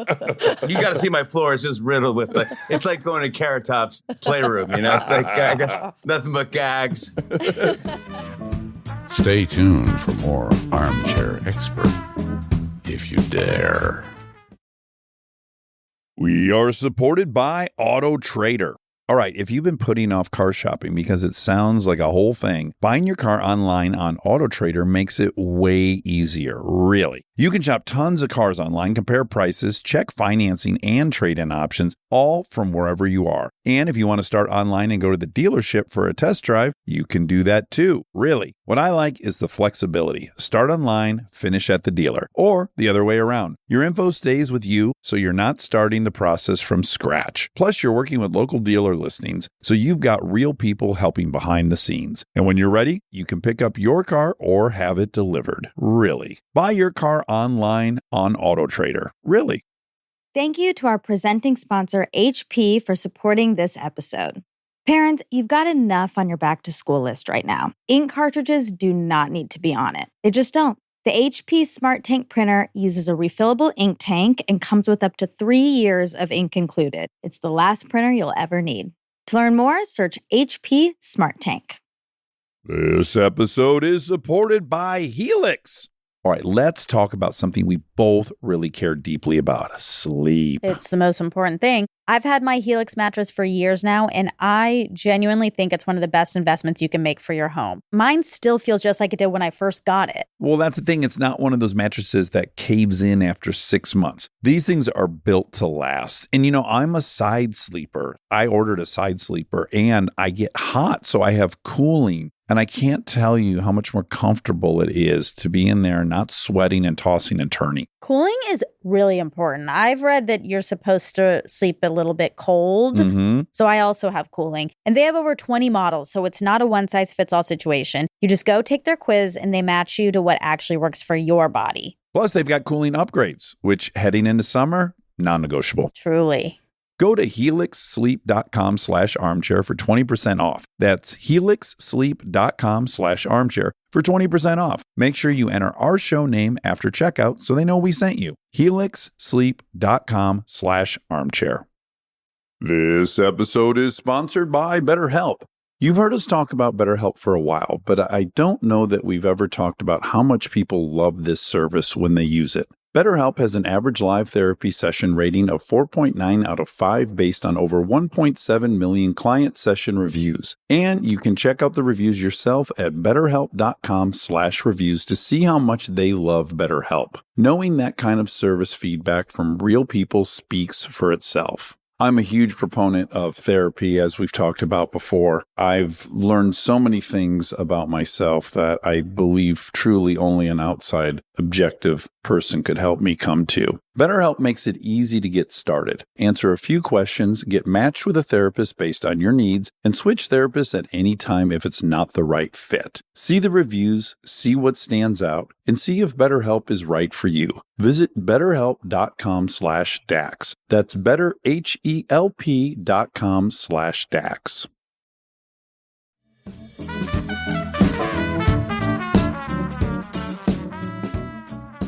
You got to see my floor. It's just riddled with it's like going to Carrot Top's playroom. It's like I got nothing but gags. Stay tuned for more Armchair Expert, if you dare. We are supported by Auto Trader. All right, if you've been putting off car shopping because it sounds like a whole thing, buying your car online on AutoTrader makes it way easier, really. You can shop tons of cars online, compare prices, check financing and trade-in options, all from wherever you are. And if you want to start online and go to the dealership for a test drive, you can do that too, really. What I like is the flexibility. Start online, finish at the dealer, or the other way around. Your info stays with you, so you're not starting the process from scratch. Plus, you're working with local dealer listings, so you've got real people helping behind the scenes. And when you're ready, you can pick up your car or have it delivered. Really. Buy your car online on AutoTrader. Really. Thank you to our presenting sponsor, HP, for supporting this episode. Parents, you've got enough on your back-to-school list right now. Ink cartridges do not need to be on it. They just don't. The HP Smart Tank printer uses a refillable ink tank and comes with up to 3 years of ink included. It's the last printer you'll ever need. To learn more, search HP Smart Tank. This episode is supported by Helix. All right, let's talk about something we both really care deeply about: sleep. It's the most important thing. I've had my Helix mattress for years now, and I genuinely think it's one of the best investments you can make for your home. Mine still feels just like it did when I first got it. Well, that's the thing. It's not one of those mattresses that caves in after 6 months. These things are built to last. And, I'm a side sleeper. I ordered a side sleeper, and I get hot, so I have cooling. And I can't tell you how much more comfortable it is to be in there not sweating and tossing and turning. Cooling is really important. I've read that you're supposed to sleep a little bit cold. So I also have cooling. And they have over 20 models, so it's not a one-size-fits-all situation. You just go take their quiz, and they match you to what actually works for your body. Plus, they've got cooling upgrades, which heading into summer, non-negotiable. Truly. Go to helixsleep.com/armchair for 20% off. That's helixsleep.com/armchair for 20% off. Make sure you enter our show name after checkout so they know we sent you. helixsleep.com/armchair. This episode is sponsored by BetterHelp. You've heard us talk about BetterHelp for a while, but I don't know that we've ever talked about how much people love this service when they use it. BetterHelp has an average live therapy session rating of 4.9 out of 5 based on over 1.7 million client session reviews. And you can check out the reviews yourself at betterhelp.com/reviews to see how much they love BetterHelp. Knowing that kind of service feedback from real people speaks for itself. I'm a huge proponent of therapy, as we've talked about before. I've learned so many things about myself that I believe truly only an outside, objective person could help me come to. BetterHelp makes it easy to get started. Answer a few questions, get matched with a therapist based on your needs, and switch therapists at any time if it's not the right fit. See the reviews, see what stands out, and see if BetterHelp is right for you. Visit betterhelp.com/Dax. That's betterhelp.com/Dax.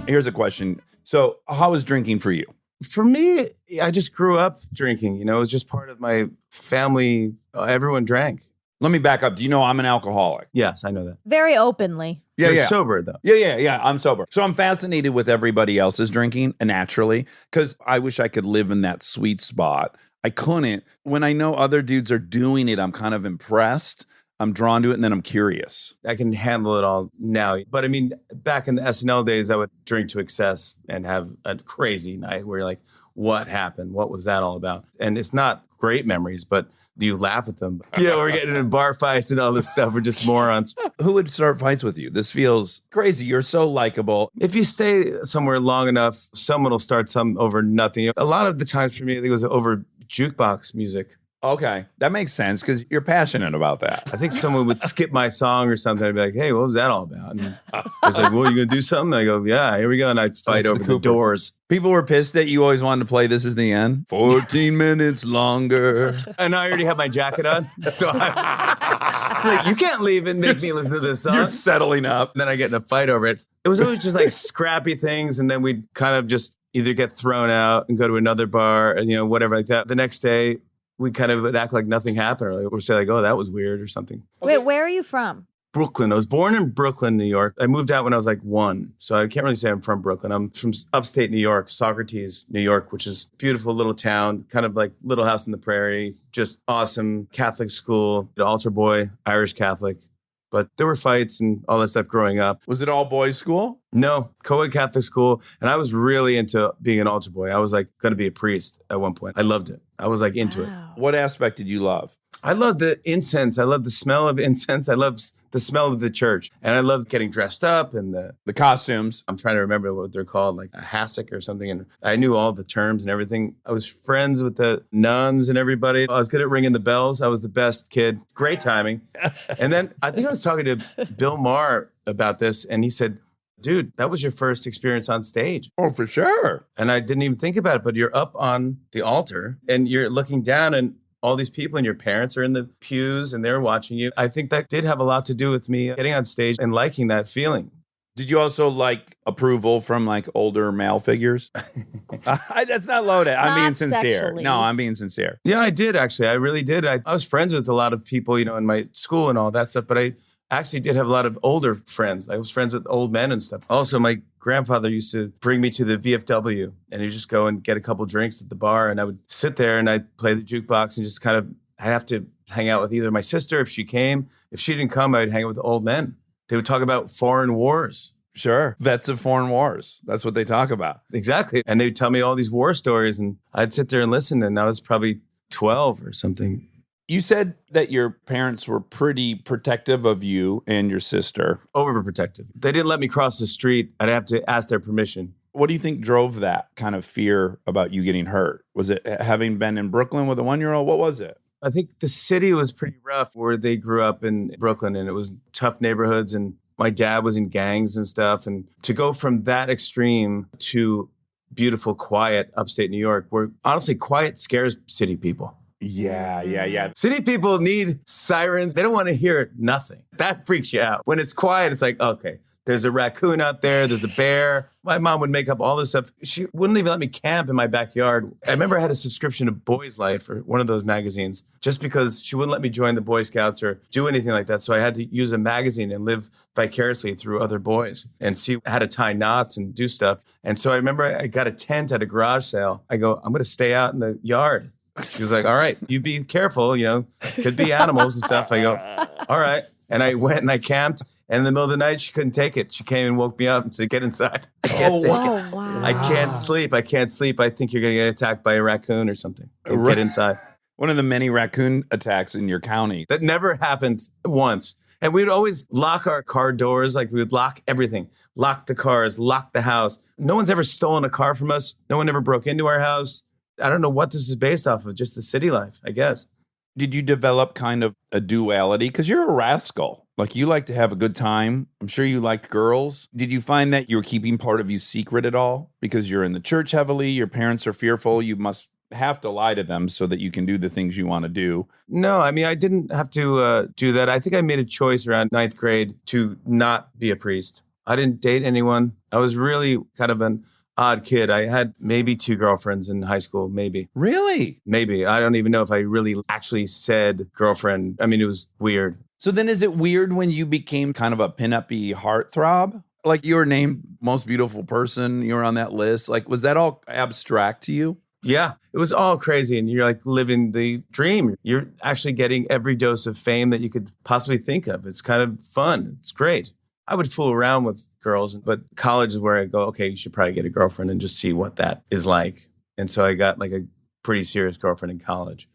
Here's a question. So, how is drinking for you? For me, I just grew up drinking. It was just part of my family. Everyone drank. Let me back up. Do you know I'm an alcoholic? Yes, I know that. Very openly. You're sober, though. Yeah. I'm sober. So I'm fascinated with everybody else's drinking naturally because I wish I could live in that sweet spot. I couldn't. When I know other dudes are doing it, I'm kind of impressed. I'm drawn to it, and then I'm curious. I can handle it all now. But I mean, back in the SNL days, I would drink to excess and have a crazy night where you're like, what happened? What was that all about? And it's not great memories, but you laugh at them. We're getting in bar fights and all this stuff. We're just morons. Who would start fights with you? This feels crazy. You're so likable. If you stay somewhere long enough, someone will start some over nothing. A lot of the times for me, I think it was over jukebox music. Okay, that makes sense because you're passionate about that. I think someone would skip my song or something. I'd be like, hey, what was that all about? And I was like, well, you going to do something? I go, yeah, here we go. And I'd fight over the Doors. People were pissed that you always wanted to play This Is the End. 14 minutes longer. And I already have my jacket on. So I'm like, you can't leave and make me listen to this song. You're settling up. And then I get in a fight over it. It was always just like scrappy things. And then we'd kind of just either get thrown out and go to another bar and, whatever like that. The next day, we kind of would act like nothing happened, or say like, "Oh, that was weird," or something. Wait, where are you from? Brooklyn. I was born in Brooklyn, New York. I moved out when I was like 1. So I can't really say I'm from Brooklyn. I'm from upstate New York, Socrates, New York, which is a beautiful little town, kind of like Little House on the Prairie, just awesome Catholic school, the altar boy, Irish Catholic. But there were fights and all that stuff growing up. Was it all boys school? No, co-ed Catholic school. And I was really into being an altar boy. I was like going to be a priest at one point. I loved it. I was like into it. What aspect did you love? I love the incense. I love the smell of incense. I love the smell of the church. And I love getting dressed up and The costumes. I'm trying to remember what they're called, like a hassock or something. And I knew all the terms and everything. I was friends with the nuns and everybody. I was good at ringing the bells. I was the best kid. Great timing. And then I think I was talking to Bill Maher about this, and he said, dude, that was your first experience on stage. Oh, for sure. And I didn't even think about it, but you're up on the altar and you're looking down and all these people and your parents are in the pews and they're watching you. I think that did have a lot to do with me getting on stage and liking that feeling. Did you also like approval from like older male figures? That's not loaded. I'm being Not sincere. sexually. No, I'm being sincere. Yeah, I did actually. I really did. I was friends with a lot of people, in my school and all that stuff, but I actually did have a lot of older friends. I was friends with old men and stuff. Also, my grandfather used to bring me to the VFW and he'd just go and get a couple drinks at the bar and I would sit there and I'd play the jukebox and just I'd have to hang out with either my sister if she came. If she didn't come, I'd hang out with the old men. They would talk about foreign wars. Sure. Vets of foreign wars. That's what they talk about. Exactly. And they'd tell me all these war stories and I'd sit there and listen. And I was probably 12 or something. You said that your parents were pretty protective of you and your sister. Overprotective. They didn't let me cross the street. I'd have to ask their permission. What do you think drove that kind of fear about you getting hurt? Was it having been in Brooklyn with a 1-year-old? What was it? I think the city was pretty rough where they grew up in Brooklyn and it was tough neighborhoods and my dad was in gangs and stuff. And to go from that extreme to beautiful, quiet upstate New York, where honestly quiet scares city people. Yeah. City people need sirens. They don't want to hear nothing. That freaks you out. When it's quiet, it's like, okay, there's a raccoon out there. There's a bear. My mom would make up all this stuff. She wouldn't even let me camp in my backyard. I remember I had a subscription to Boy's Life or one of those magazines just because she wouldn't let me join the Boy Scouts or do anything like that. So I had to use a magazine and live vicariously through other boys and see how to tie knots and do stuff. And so I remember I got a tent at a garage sale. I go, I'm going to stay out in the yard. She was like, all right, you be careful, could be animals and stuff. I go, all right. And I went and I camped. And in the middle of the night, she couldn't take it. She came and woke me up and said, get inside. I can't take it. Wow. I can't sleep. I think you're going to get attacked by a raccoon or something. Get inside. One of the many raccoon attacks in your county. That never happened once. And we'd always lock our car doors. Like we would lock everything, lock the cars, lock the house. No one's ever stolen a car from us. No one ever broke into our house. I don't know what this is based off of, just the city life, I guess. Did you develop kind of a duality? Because you're a rascal. Like you like to have a good time. I'm sure you liked girls. Did you find that you were keeping part of you secret at all? Because you're in the church heavily, your parents are fearful, you must have to lie to them so that you can do the things you want to do. No, I mean, I didn't have to do that. I think I made a choice around 9th grade to not be a priest. I didn't date anyone. I was really kind of an odd kid. I had maybe 2 girlfriends in high school, maybe. Really? Maybe. I don't even know if I really actually said girlfriend. I mean, it was weird. So then is it weird when you became kind of a pinup-y heartthrob? Like you were named most beautiful person, you were on that list. Like, was that all abstract to you? Yeah, it was all crazy. And you're like living the dream. You're actually getting every dose of fame that you could possibly think of. It's kind of fun. It's great. I would fool around with girls, but college is where I go, okay, you should probably get a girlfriend and just see what that is like. And so I got like a pretty serious girlfriend in college.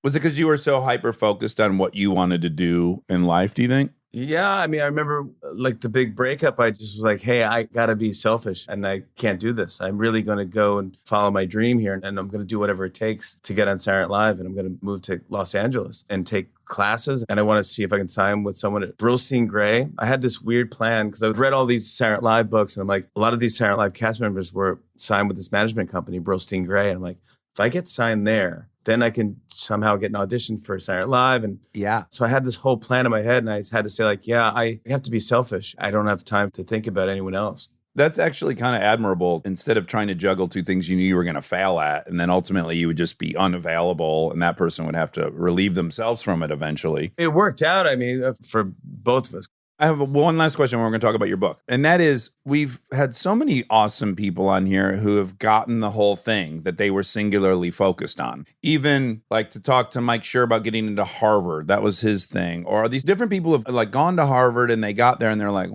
Was it because you were so hyper-focused on what you wanted to do in life, do you think? Yeah, I mean, I remember like the big breakup, I just was like, hey, I got to be selfish and I can't do this. I'm really going to go and follow my dream here and I'm going to do whatever it takes to get on Saturday Night Live and I'm going to move to Los Angeles and take classes and I want to see if I can sign with someone at Brillstein Gray. I had this weird plan because I read all these Saturday Night Live books and I'm like, a lot of these Saturday Night Live cast members were signed with this management company, Brillstein Gray. And I'm like, if I get signed there, then I can somehow get an audition for Saturday Night Live. And yeah. So I had this whole plan in my head and I had to say like, yeah, I have to be selfish. I don't have time to think about anyone else. That's actually kind of admirable. Instead of trying to juggle 2 things you knew you were going to fail at, and then ultimately you would just be unavailable and that person would have to relieve themselves from it eventually. It worked out, I mean, for both of us. I have one last question. We're going to talk about your book. And that is, we've had so many awesome people on here who have gotten the whole thing that they were singularly focused on. Even like to talk to Mike Schur about getting into Harvard. That was his thing. Or these different people have like gone to Harvard and they got there and they're like,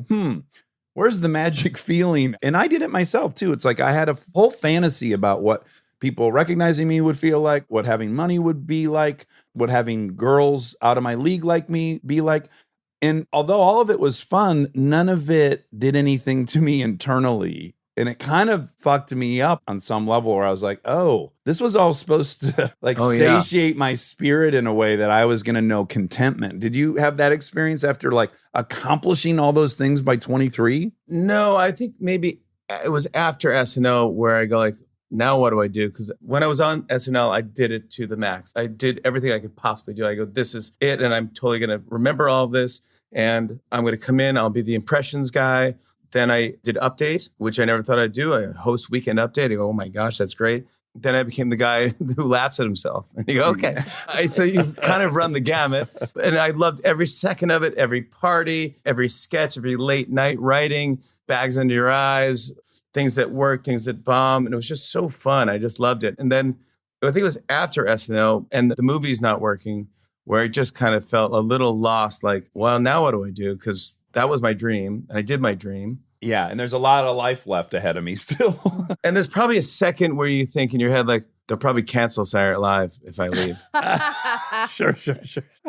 where's the magic feeling? And I did it myself too. It's like I had a whole fantasy about what people recognizing me would feel like, what having money would be like, what having girls out of my league like me be like. And although all of it was fun, none of it did anything to me internally. And it kind of fucked me up on some level where I was like, oh, this was all supposed to like satiate my spirit in a way that I was going to know contentment. Did you have that experience after like accomplishing all those things by 23? No, I think maybe it was after SNL where I go like, now what do I do? Because when I was on SNL, I did it to the max. I did everything I could possibly do. I go, this is it. And I'm totally going to remember all of this. And I'm going to come in. I'll be the impressions guy. Then I did Update, which I never thought I'd do. I host Weekend Update. I go, oh my gosh, that's great. Then I became the guy who laughs at himself. And you go, okay. So you kind of run the gamut. And I loved every second of it, every party, every sketch, every late night writing, bags under your eyes, things that work, things that bomb. And it was just so fun. I just loved it. And then I think it was after SNL and the movie's not working, where I just kind of felt a little lost, like, well, now what do I do? Because that was my dream, and I did my dream. Yeah, and there's a lot of life left ahead of me still. And there's probably a second where you think in your head, like, they'll probably cancel Saturday Night Live if I leave. Sure.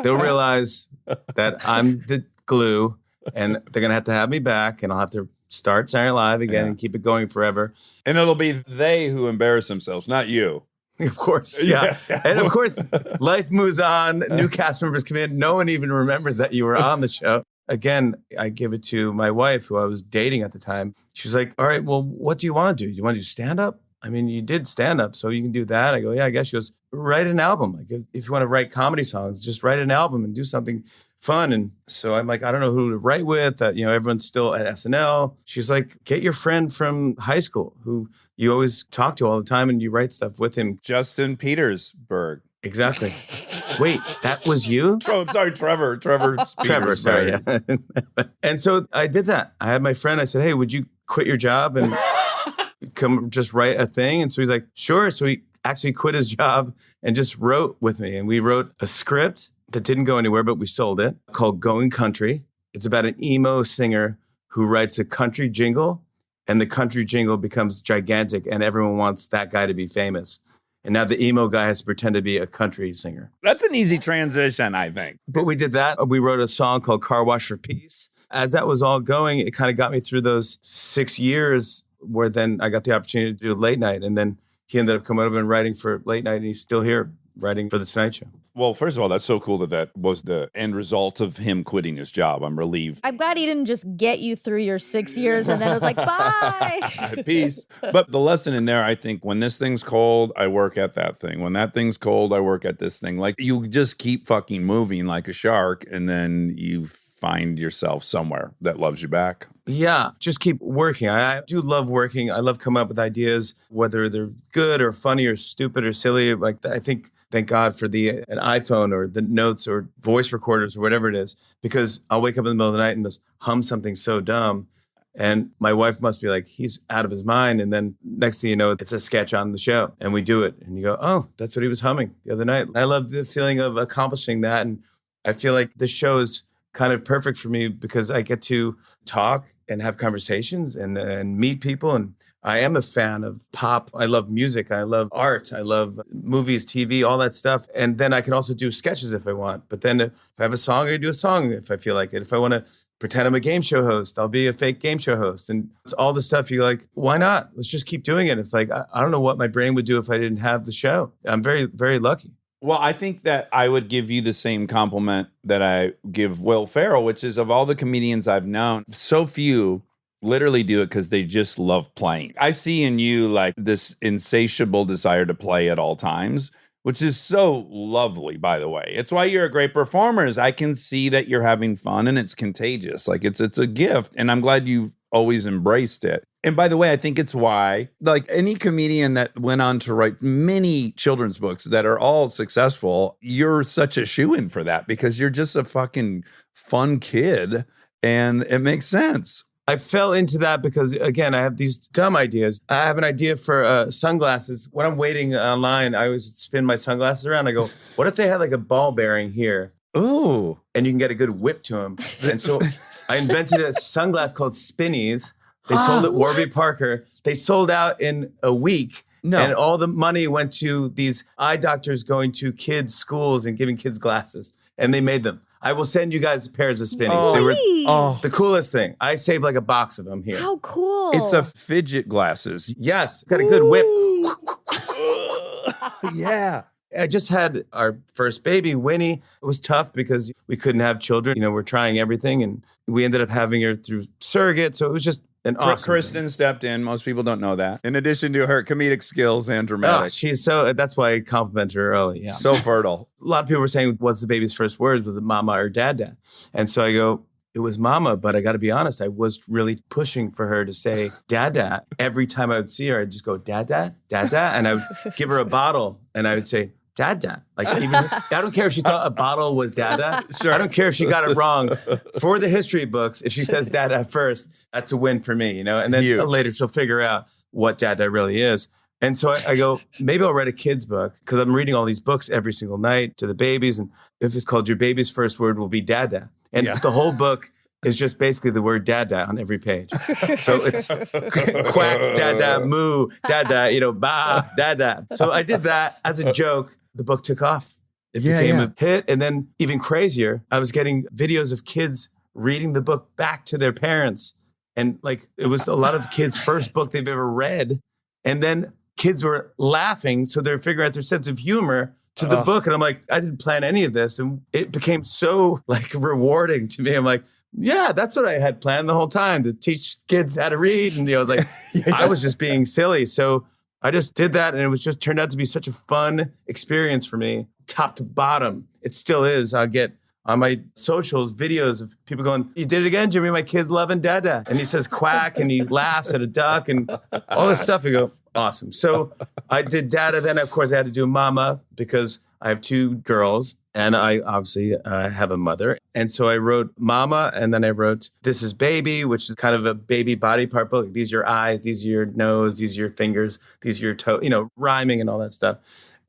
They'll realize that I'm the glue, and they're going to have me back, and I'll have to start Saturday Night Live again and keep it going forever. And it'll be they who embarrass themselves, not you. Of course, yeah. And of course, life moves on. New cast members come in. No one even remembers that you were on the show. Again, I give it to my wife, who I was dating at the time. She was like, all right, well, what do you want to do? Do you want to do stand-up? I mean, you did stand-up, so you can do that. I go, yeah, I guess. She goes, write an album. Like, if you want to write comedy songs, just write an album and do something fun. And so I'm like, I don't know who to write with. Everyone's still at SNL. She's like, get your friend from high school who you always talk to all the time and you write stuff with him. Justin Petersburg. Exactly. Wait, that was you? I'm sorry, Trevor. Trevor, sorry. Yeah. And so I did that. I had my friend. I said, hey, would you quit your job and come just write a thing? And so he's like, sure. So he actually quit his job and just wrote with me. And we wrote a script that didn't go anywhere, but we sold it, called Going Country. It's about an emo singer who writes a country jingle, and the country jingle becomes gigantic, and everyone wants that guy to be famous. And now the emo guy has to pretend to be a country singer. That's an easy transition, I think. But we did that. We wrote a song called Car Wash for Peace. As that was all going, it kind of got me through those 6 years where then I got the opportunity to do late night. And then he ended up coming over and writing for late night, and he's still here writing for The Tonight Show. Well, first of all, that's so cool that was the end result of him quitting his job. I'm relieved. I'm glad he didn't just get you through your 6 years and then it was like, bye. Peace. But the lesson in there, I think, when this thing's cold, I work at that thing. When that thing's cold, I work at this thing. Like, you just keep fucking moving like a shark, and then you find yourself somewhere that loves you back. Yeah, just keep working. I do love working. I love coming up with ideas, whether they're good or funny or stupid or silly. Like, I think, thank God for an iPhone or the notes or voice recorders or whatever it is, because I'll wake up in the middle of the night and just hum something so dumb. And my wife must be like, he's out of his mind. And then next thing you know, it's a sketch on the show and we do it. And you go, oh, that's what he was humming the other night. I love the feeling of accomplishing that. And I feel like this show is kind of perfect for me because I get to talk and have conversations and meet people. And I am a fan of pop. I love music. I love art. I love movies, TV, all that stuff. And then I can also do sketches if I want. But then if I have a song, I do a song if I feel like it. If I want to pretend I'm a game show host, I'll be a fake game show host. And it's all the stuff you're like, why not? Let's just keep doing it. It's like, I don't know what my brain would do if I didn't have the show. I'm very, very lucky. Well, I think that I would give you the same compliment that I give Will Ferrell, which is, of all the comedians I've known, so few literally do it because they just love playing. I see in you like this insatiable desire to play at all times, which is so lovely, by the way. It's why you're a great performer, is I can see that you're having fun and it's contagious. Like, it's a gift, and I'm glad you've always embraced it. And by the way, I think it's why, like, any comedian that went on to write many children's books that are all successful, you're such a shoo-in for that because you're just a fucking fun kid. And it makes sense. I fell into that because, again, I have these dumb ideas. I have an idea for sunglasses. When I'm waiting online, I always spin my sunglasses around. I go, what if they had like a ball bearing here? Ooh. And you can get a good whip to them. And so I invented a sunglass called Spinnies. They sold at Warby Parker. They sold out in a week. No. And all the money went to these eye doctors going to kids' schools and giving kids glasses. And they made them. I will send you guys pairs of Spinnies. Oh. They were Please. the coolest thing. I saved like a box of them here. How cool. It's a fidget glasses. Yes, got a good whip. Yeah. I just had our first baby, Winnie. It was tough because we couldn't have children. You know, we're trying everything, and we ended up having her through surrogate. So it was just an awesome Kristen thing. stepped in. Most people don't know that. In addition to her comedic skills and Oh, dramatic. she's so, that's why I complimented her early. Yeah. So fertile. A lot of people were saying, what's the baby's first words? Was it mama or dada? And so I go, it was mama, but I got to be honest, I was really pushing for her to say dada. Every time I would see her, I'd just go, dada, dada. And I would give her a bottle and I would say, dada. Like, even, I don't care if she thought a bottle was dada. Sure. I don't care if she got it wrong. For the history books, if she says dada first, that's a win for me, you know? And then Huge. later she'll figure out what dada really is. And so I go, maybe I'll write a kid's book because I'm reading all these books every single night to the babies. And if it's called Your Baby's First Word Will Be Dada. And Yeah. the whole book is just basically the word dada on every page. So it's quack, dada, moo, dada, you know, ba, dada. So I did that as a joke. The book took off. It Yeah, became yeah. a hit. And then even crazier, I was getting videos of kids reading the book back to their parents. And like, it was a lot of kids' first book they've ever read. And then kids were laughing. So they're figuring out their sense of humor to the book. And I'm like, I didn't plan any of this. And it became so like rewarding to me. I'm like, yeah, that's what I had planned the whole time, to teach kids how to read. And I was like, I was just being silly. So I just did that. And it was just turned out to be such a fun experience for me, top to bottom. It still is. I'll get on my socials videos of people going, you did it again, Jimmy. My kid's loving dada. And he says quack and he laughs at a duck and all this stuff. I go, awesome. So I did dada. Then, of course, I had to do mama because I have two girls and I obviously have a mother. And so I wrote mama and then I wrote This Is Baby, which is kind of a baby body part book. These are your eyes, these are your nose, these are your fingers, these are your toe, you know, rhyming and all that stuff.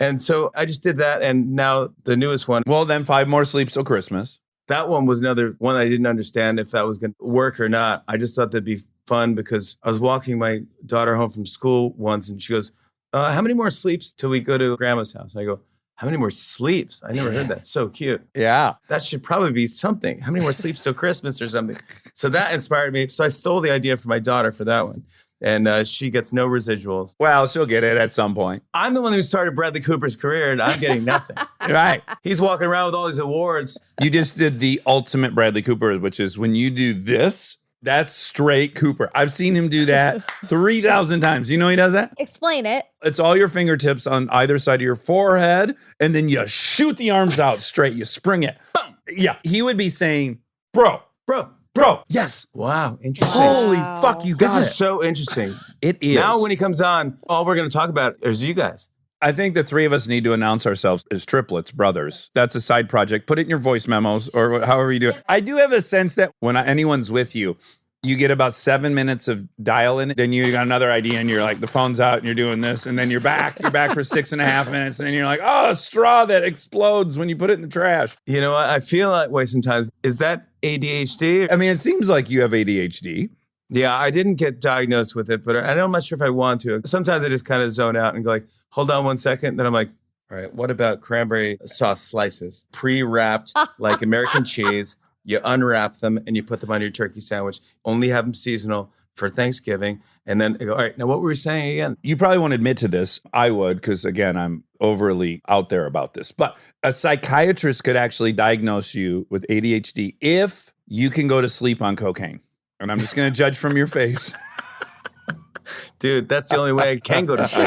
And so I just did that. And now the newest one, Well, then 5 more sleeps till Christmas. that one was another one I didn't understand if that was going to work or not. I just thought that'd be fun because I was walking my daughter home from school once and she goes, how many more sleeps till we go to grandma's house? And I go, how many more sleeps? I never heard that. So cute. Yeah. That should probably be something. How many more sleeps till Christmas or something? So that inspired me. So I stole the idea from my daughter for that one. And she gets no residuals. Well, she'll get it at some point. I'm the one who started Bradley Cooper's career and I'm getting nothing. Right. He's walking around with all these awards. You just did the ultimate Bradley Cooper, which is when you do this, that's straight Cooper. I've seen him do that 3,000 times. You know he does that? Explain it. It's all your fingertips on either side of your forehead, and then you shoot the arms out straight. You spring it. Boom. Yeah, he would be saying, bro, yes. Wow. Interesting. Holy fuck, you This got is it. so interesting. It is. Now when he comes on, all we're going to talk about is you guys. I think the three of us need to announce ourselves as triplets, brothers. That's a side project. Put it in your voice memos or however you do it. I do have a sense that when anyone's with you, you get about 7 minutes of dial-in, then you got another idea and you're like, the phone's out and you're doing this, and then you're back for 6.5 minutes, and then you're like, oh, a straw that explodes when you put it in the trash. You know, I feel that way sometimes. Is that ADHD? I mean, it seems like you have ADHD. Yeah, I didn't get diagnosed with it, but I'm not sure if I want to. Sometimes I just kind of zone out and go like, hold on 1 second. Then I'm like, all right, what about cranberry sauce slices? Pre-wrapped like American cheese. You unwrap them and you put them on your turkey sandwich. Only have them seasonal for Thanksgiving. And then I go, all right, now what were we saying again? You probably won't admit to this. I would, because again, I'm overly out there about this. But a psychiatrist could actually diagnose you with ADHD if you can go to sleep on cocaine. And I'm just going to judge from your face. Dude, that's the only way I can go to sleep.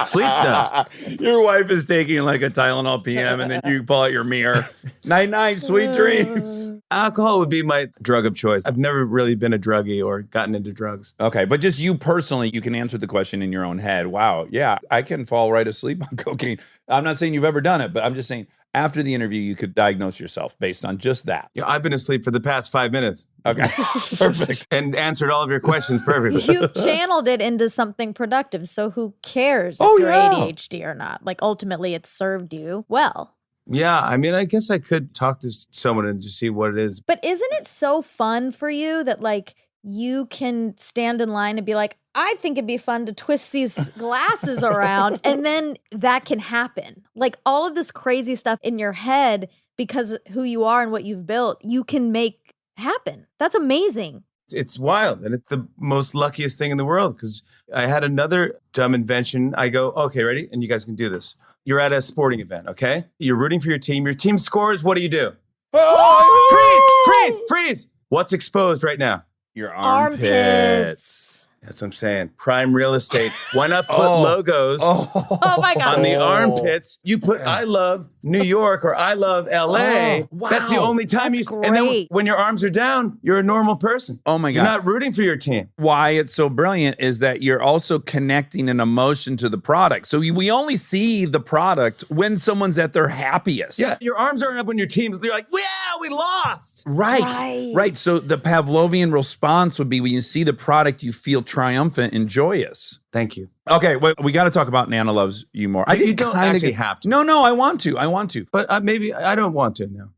Sleep dust. Your wife is taking like a Tylenol PM, and then you pull out your mirror. Night, night, sweet dreams. Alcohol would be my drug of choice. I've never really been a druggie or gotten into drugs. Okay, but just you personally, you can answer the question in your own head. Wow, yeah, I can fall right asleep on cocaine. I'm not saying you've ever done it, but I'm just saying after the interview, you could diagnose yourself based on just that. You know, I've been asleep for the past 5 minutes. Okay, perfect. And answered all of your questions perfectly. You channeled it into something productive. So who cares Oh, if you're yeah. ADHD or not? Like ultimately it served you well. Yeah, I mean, I guess I could talk to someone and just see what it is. But isn't it so fun for you that like you can stand in line and be like, I think it'd be fun to twist these glasses around, and then that can happen. Like all of this crazy stuff in your head because of who you are and what you've built, you can make happen. That's amazing. It's wild. And it's the most luckiest thing in the world because I had another dumb invention. I go, okay, ready? And you guys can do this. You're at a sporting event, okay? You're rooting for your team. Your team scores. What do? Freeze! What's exposed right now? Your Armpits. That's what I'm saying. Prime real estate. Why not put logos Oh my God. on the armpits? You put I love New York or I love LA. Oh, wow. That's the only time That's And then great. when your arms are down, you're a normal person. Oh my God. You're not rooting for your team. Why it's so brilliant is that you're also connecting an emotion to the product. So we only see the product when someone's at their happiest. Yeah, your arms aren't up when your team's. You're like, yeah, we lost. Right. So the Pavlovian response would be when you see the product, you feel triumphant and joyous. Thank you. Okay, well, we got to talk about Nana Loves You More. You don't actually have to. No, I want to. But maybe I don't want to now.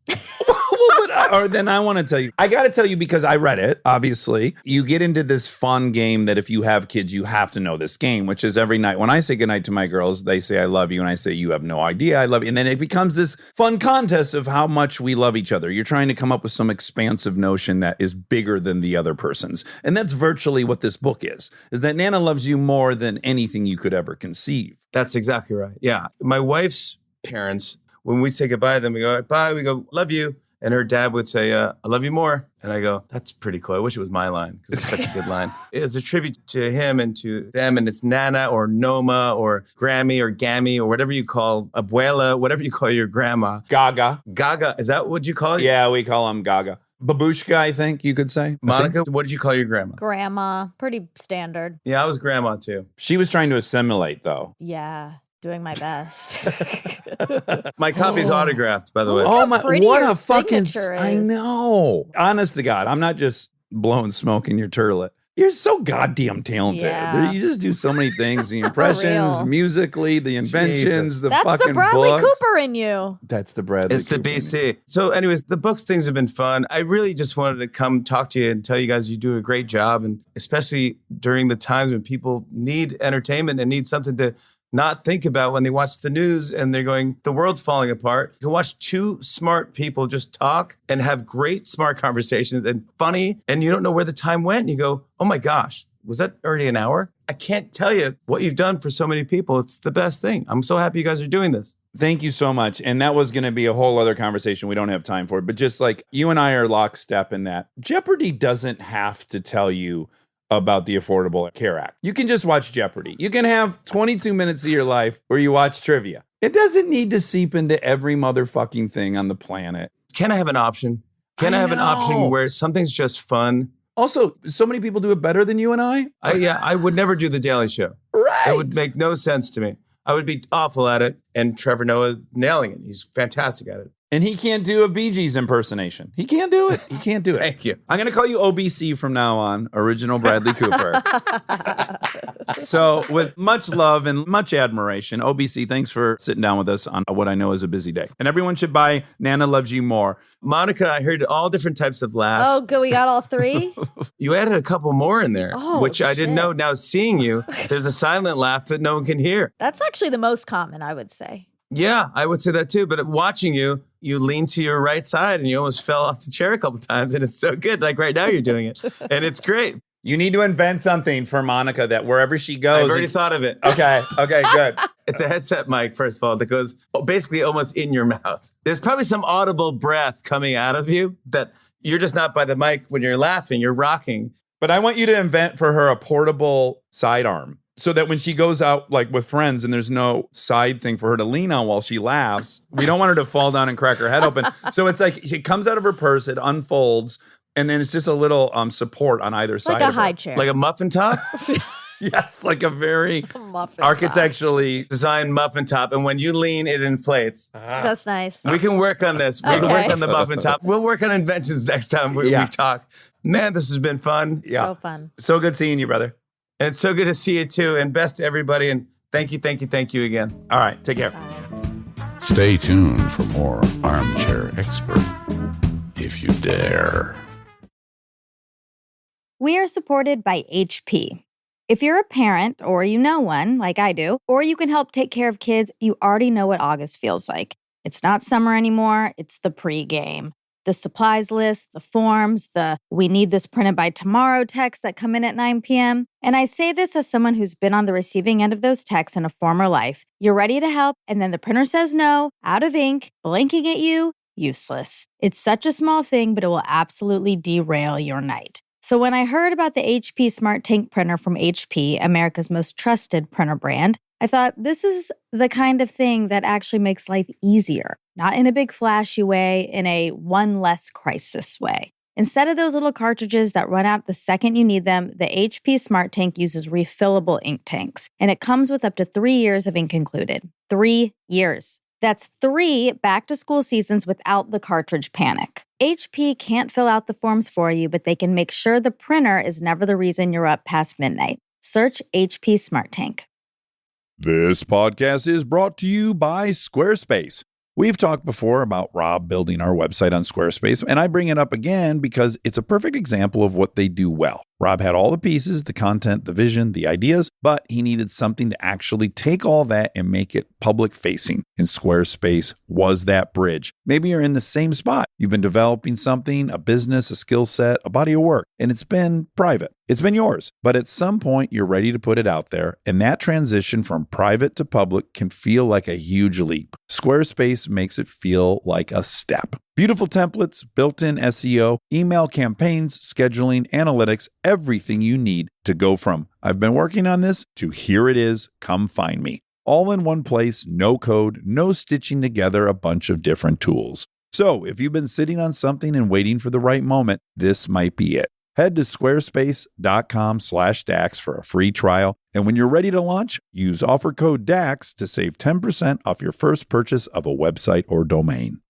Or then I want to tell you. I got to tell you because I read it, obviously. You get into this fun game that if you have kids, you have to know this game, which is every night. When I say goodnight to my girls, they say I love you. And I say, you have no idea I love you. And then it becomes this fun contest of how much we love each other. You're trying to come up with some expansive notion that is bigger than the other person's. And that's virtually what this book is that Nana loves you more than anything you could ever conceive. That's exactly right. Yeah. My wife's parents, when we say goodbye to them, we go, bye. We go, love you. And her dad would say, I love you more. And I go, that's pretty cool. I wish it was my line because it's such a good line. It's a tribute to him and to them. And it's Nana or Noma or Grammy or Gammy or whatever you call Abuela, whatever you call your grandma. Gaga. Gaga. Is that what you call it? Yeah, we call him Gaga. Babushka, I think you could say. Monica, what did you call your grandma? Grandma, pretty standard. Yeah, I was grandma too. She was trying to assimilate, though. Yeah, doing my best. My copy's autographed, by the way. Oh my! pretty What your a fucking! signature I is. know. Honest to God, I'm not just blowing smoke in your turlet. You're so goddamn talented. Yeah. You just do so many things: the impressions, real. musically, the inventions, the That's fucking the Bradley books. Cooper in you. That's the Bradley. It's the Cooper. BC. So anyways, the books things have been fun. I really just wanted to come talk to you and tell you guys you do a great job. And especially during the times when people need entertainment and need something to not think about when they watch the news and they're going, the world's falling apart. You can watch two smart people just talk and have great smart conversations and funny. And you don't know where the time went. And you go, oh my gosh, was that already an hour? I can't tell you what you've done for so many people. It's the best thing. I'm so happy you guys are doing this. Thank you so much. And that was going to be a whole other conversation we don't have time for. But just like you and I are lockstep in that, Jeopardy doesn't have to tell you about the Affordable Care Act. You can just watch Jeopardy. You can have 22 minutes of your life where you watch trivia. It doesn't need to seep into every motherfucking thing on the planet. Can I have an option? Can I have an know. option where something's just fun? Also, so many people do it better than you and I. I would never do The Daily Show. Right. It would make no sense to me. I would be awful at it. And Trevor Noah nailing it. He's fantastic at it. And he can't do a Bee Gees impersonation. He can't do it. He can't do it. Thank you. I'm going to call you OBC from now on, original Bradley Cooper. So with much love and much admiration, OBC, thanks for sitting down with us on what I know is a busy day. And everyone should buy Nana Loves You More. Monica, I heard all different types of laughs. Oh, good. We got all three? You added a couple more in there, Oh, which I didn't shit. know. Now seeing you, there's a silent laugh that no one can hear. That's actually the most common, I would say. Yeah, I would say that too. But watching you, you lean to your right side and you almost fell off the chair a couple times. And it's so good. Like right now you're doing it. And it's great. You need to invent something for Monica that wherever she goes. I've already thought of it. Okay, good. It's a headset mic, first of all, that goes basically almost in your mouth. There's probably some audible breath coming out of you that you're just not by the mic when you're laughing, you're rocking. But I want you to invent for her a portable sidearm. so that when she goes out like with friends and there's no side thing for her to lean on while she laughs, we don't want her to fall down and crack her head open. So it's like it comes out of her purse, it unfolds, and then it's just a little support on either side. Like a of her. high chair. Like a muffin top? Yes, like a very muffin architecturally Designed muffin top. And when you lean, it inflates. That's nice. We can work on this. We can Okay. work on the muffin top. We'll work on inventions next time we talk. Man, this has been fun. So fun. So good seeing you, brother. And it's so good to see you too. And best to everybody. And thank you again. All right, take care. Stay tuned for more Armchair Expert, if you dare. We are supported by HP. If you're a parent or you know one, like I do, or you can help take care of kids, you already know what August feels like. It's not summer anymore, it's the pregame. The supplies list, the forms, the we need this printed by tomorrow texts that come in at 9 p.m. And I say this as someone who's been on the receiving end of those texts in a former life. You're ready to help, and then the printer says no, out of ink, blinking at you, useless. It's such a small thing, but it will absolutely derail your night. So when I heard about the HP Smart Tank printer from HP, America's most trusted printer brand, I thought this is the kind of thing that actually makes life easier, not in a big flashy way, in a one less crisis way. Instead of those little cartridges that run out the second you need them, the HP Smart Tank uses refillable ink tanks, and it comes with up to 3 years of ink included. 3 years. That's 3 back-to-school seasons without the cartridge panic. HP can't fill out the forms for you, but they can make sure the printer is never the reason you're up past midnight. Search HP Smart Tank. This podcast is brought to you by Squarespace. We've talked before about Rob building our website on Squarespace, and I bring it up again because it's a perfect example of what they do well. Rob had all the pieces, the content, the vision, the ideas, but he needed something to actually take all that and make it public facing. And Squarespace was that bridge. Maybe you're in the same spot. You've been developing something, a business, a skill set, a body of work, and it's been private. It's been yours, but at some point you're ready to put it out there, and that transition from private to public can feel like a huge leap. Squarespace makes it feel like a step. Beautiful templates, built-in SEO, email campaigns, scheduling, analytics, everything you need to go from I've been working on this to here it is, come find me. All in one place, no code, no stitching together a bunch of different tools. So if you've been sitting on something and waiting for the right moment, this might be it. Head to squarespace.com/DAX for a free trial. And when you're ready to launch, use offer code DAX to save 10% off your first purchase of a website or domain.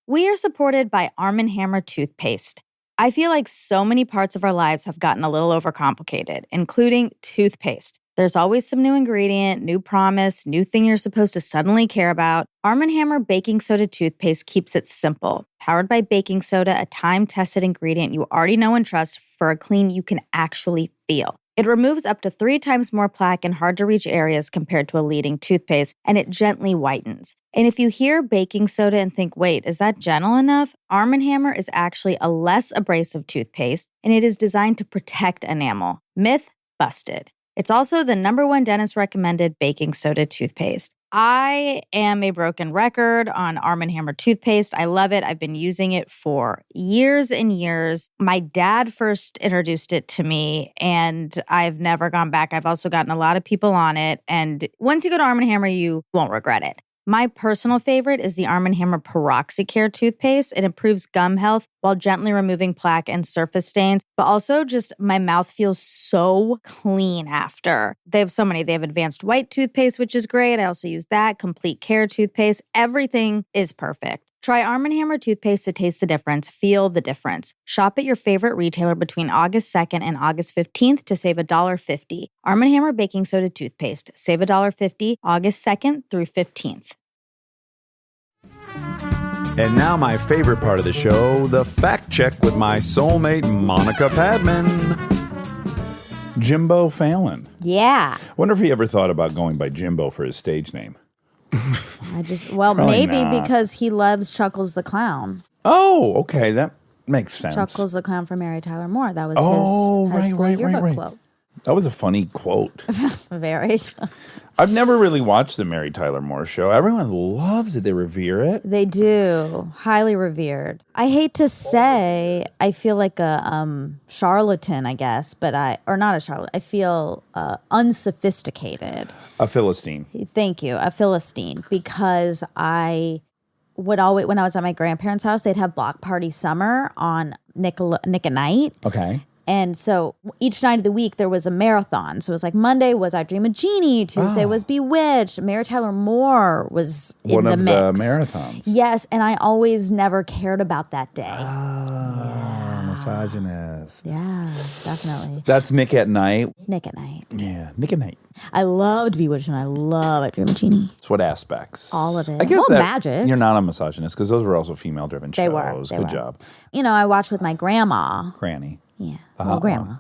We are supported by Arm & Hammer toothpaste. I feel like so many parts of our lives have gotten a little overcomplicated, including toothpaste. There's always some new ingredient, new promise, new thing you're supposed to suddenly care about. Arm & Hammer baking soda toothpaste keeps it simple. Powered by baking soda, a time-tested ingredient you already know and trust for a clean you can actually feel. It removes up to 3 times more plaque in hard-to-reach areas compared to a leading toothpaste, and it gently whitens. And if you hear baking soda and think, wait, is that gentle enough? Arm & Hammer is actually a less abrasive toothpaste, and it is designed to protect enamel. Myth busted. It's also the #1 dentist-recommended baking soda toothpaste. I am a broken record on Arm & Hammer toothpaste. I love it. I've been using it for years and years. My dad first introduced it to me, and I've never gone back. I've also gotten a lot of people on it, and once you go to Arm & Hammer, you won't regret it. My personal favorite is the Arm & Hammer Peroxicare toothpaste. It improves gum health while gently removing plaque and surface stains, but also just my mouth feels so clean after. They have so many. They have advanced white toothpaste, which is great. I also use that. Complete Care toothpaste. Everything is perfect. Try Arm & Hammer toothpaste to taste the difference. Feel the difference. Shop at your favorite retailer between August 2nd and August 15th to save $1.50. Arm & Hammer baking soda toothpaste. Save $1.50 August 2nd through 15th. And now my favorite part of the show, the fact check with my soulmate, Monica Padman. Jimbo Fallon. Yeah. Wonder if he ever thought about going by Jimbo for his stage name. Well, Probably maybe not. because he loves Chuckles the Clown. Oh, okay. That makes sense. Chuckles the Clown for Mary Tyler Moore. That was Oh, his high school yearbook quote. That was a funny quote. Very. I've never really watched the Mary Tyler Moore Show. Everyone loves it. They revere it. They do. Highly revered. I hate to say, I feel like a charlatan, I guess, or not a charlatan. I feel unsophisticated. A Philistine. Thank you. A Philistine. Because I would always, when I was at my grandparents' house, they'd have Block Party Summer on Nick at Night. Okay. And so each night of the week, there was a marathon. So it was like Monday was I Dream a Genie. Tuesday was Bewitched. Mary Tyler Moore was in the mix. One of the marathons. Yes, and I always never cared about that day. Misogynist. Yeah, definitely. That's Nick at Night. Nick at Night. Yeah, Nick at Night. I loved Bewitched and I love I Dream a Genie. It's what aspects? All of it. I guess Well, that magic. you're not a misogynist because those were also female-driven shows. They were. Good job. You know, I watched with my grandma. Granny. Yeah, well, grandma.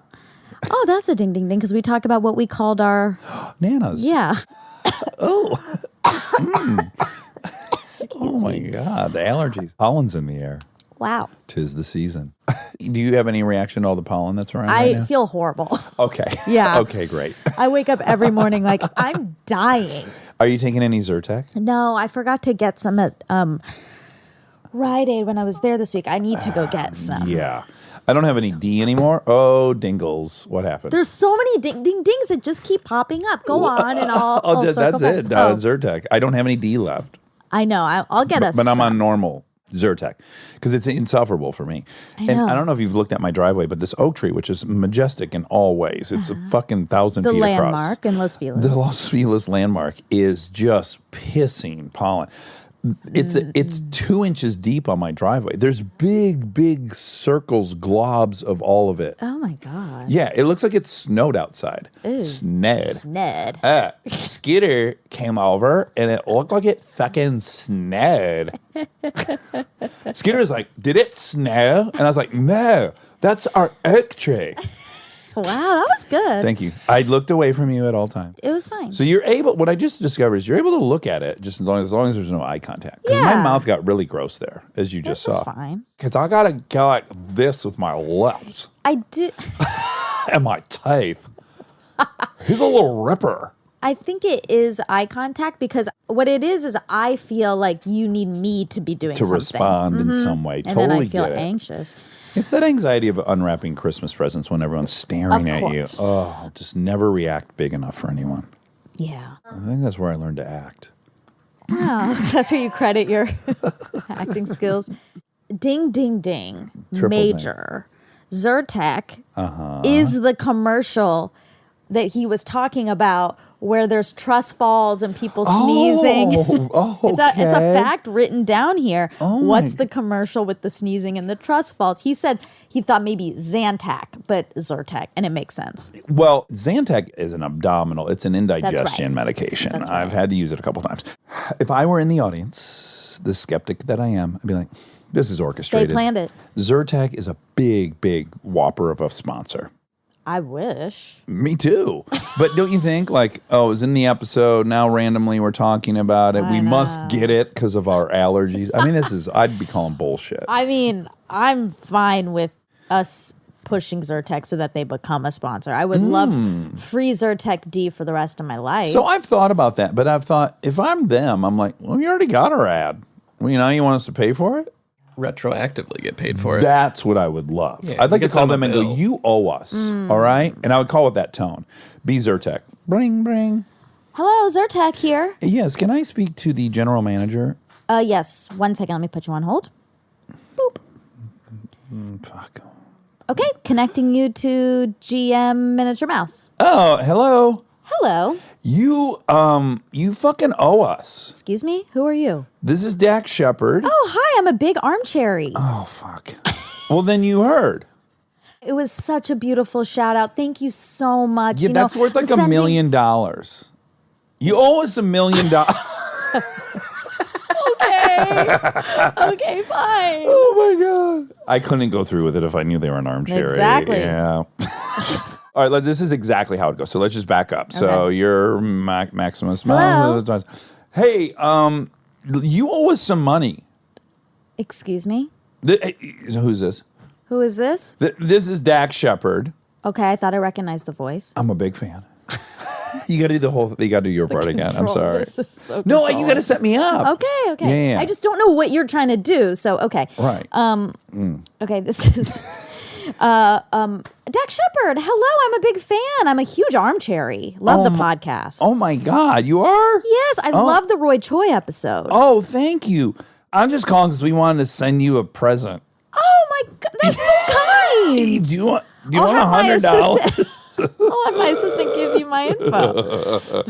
Oh, that's a ding, ding, ding, because we talk about what we called our... Nanas. Yeah. Oh. Oh, my God. The allergies. Pollen's in the air. Wow. 'Tis the season. Do you have any reaction to all the pollen that's around right I now? feel horrible. Okay. Yeah. Okay, great. I wake up every morning like, I'm dying. Are you taking any Zyrtec? No, I forgot to get some at Rite Aid when I was there this week. I need to go get some. Yeah. I don't have any D anymore. Oh, dingles. What happened? There's so many ding ding dings that just keep popping up. Go on and I'll that's circle it. back. Oh, Zyrtec. I don't have any D left. I know. I'll get a But I'm some. on normal Zyrtec because it's insufferable for me. And know. I don't know if you've looked at my driveway, but this oak tree, which is majestic in all ways, it's a fucking 1,000 the feet across. landmark in Los Feliz. The Los Feliz landmark is just pissing pollen. It's 2 inches deep on my driveway. There's big circles, globs of all of it. Oh my God. Yeah, it looks like it snowed outside. Ew. Sned. Sned. Skeeter came over and it looked like it fucking snowed. Skeeter's like, did it snow? And I was like, no, that's our oak tree. Wow, that was good. Thank you. I looked away from you at all times. It was fine. So you're able, what I just discovered is you're able to look at it just as long as there's no eye contact. Because my Yeah. mouth got really gross there, as you just It was saw. fine. Because I got to go like this with my lips I do. and my teeth. He's a little ripper. I think it is eye contact because what it is I feel like you need me to be doing To something. respond in some way. And Totally then I feel get it. anxious. It's that anxiety of unwrapping Christmas presents when everyone's staring Of at you. course. Oh, I'll just never react big enough for anyone. Yeah. I think that's where I learned to act. Wow. That's where you credit your acting skills. Ding, ding, ding. Triple Major. Zyrtec is the commercial that he was talking about where there's trust falls and people sneezing. It's a fact written down here. What's the commercial with the sneezing and the trust falls? He said he thought maybe Zantac, but Zyrtec, and it makes sense. Well, Zantac is an abdominal. It's an indigestion right. medication. That's I've right. had to use it a couple times. If I were in the audience, the skeptic that I am, I'd be like, this is They orchestrated. planned it. Zyrtec is a big whopper of a sponsor. I wish. Me too. But don't you think, like, oh, it was in the episode, now randomly we're talking about it. We must get it because of our allergies. I mean, I'd be calling bullshit. I mean, I'm fine with us pushing Zyrtec so that they become a sponsor. I would love free Zyrtec D for the rest of my life. So I've thought about that, but I've thought, if I'm them, I'm like, well, you already got our ad. Well, you want us to pay for it? Retroactively get paid for it. That's what I would love. Yeah, I'd like to get call them a them and go, bill. you owe us. All right? And I would call it that tone. Be Zyrtec. Bring. Hello, Zyrtec here. Yes, can I speak to the general manager? Yes. 1 second. Let me put you on hold. Boop. Fuck. Okay. Connecting you to GM Miniature Mouse. Oh, hello. Hello. You fucking owe us. Excuse me. Who are you? This is Dak Shepard. Oh, hi. I'm a big armchairy. Oh, fuck. Well, then you heard. It was such a beautiful shout out. Thank you so much. Yeah, that's worth like $1 million. You owe us $1 million. Okay, fine. Oh my God. I couldn't go through with it if I knew they were an armchair. Exactly. Yeah. All right, this is exactly how it goes. So let's just back up. So you're Maximus. Hello. Hey, you owe us some money. Excuse me. So who's this? Who is this? This is Dak Shepard. Okay, I thought I recognized the voice. I'm a big fan. You got to do the whole. You got to do your part again. I'm Control. sorry. This is so No, you controlling. got to set me up. Okay. Yeah. I just don't know what you're trying to do. So okay. Right. Okay, this is Dak Shepard. Hello, I'm a big fan. I'm a huge armcherry. Love the podcast. Oh my God, you are? Yes, I love the Roy Choi episode. Oh, thank you. I'm just calling because we wanted to send you a present. Oh my God, that's so kind. Do you want I'll have my $100? assistant. I'll have my assistant give you my info.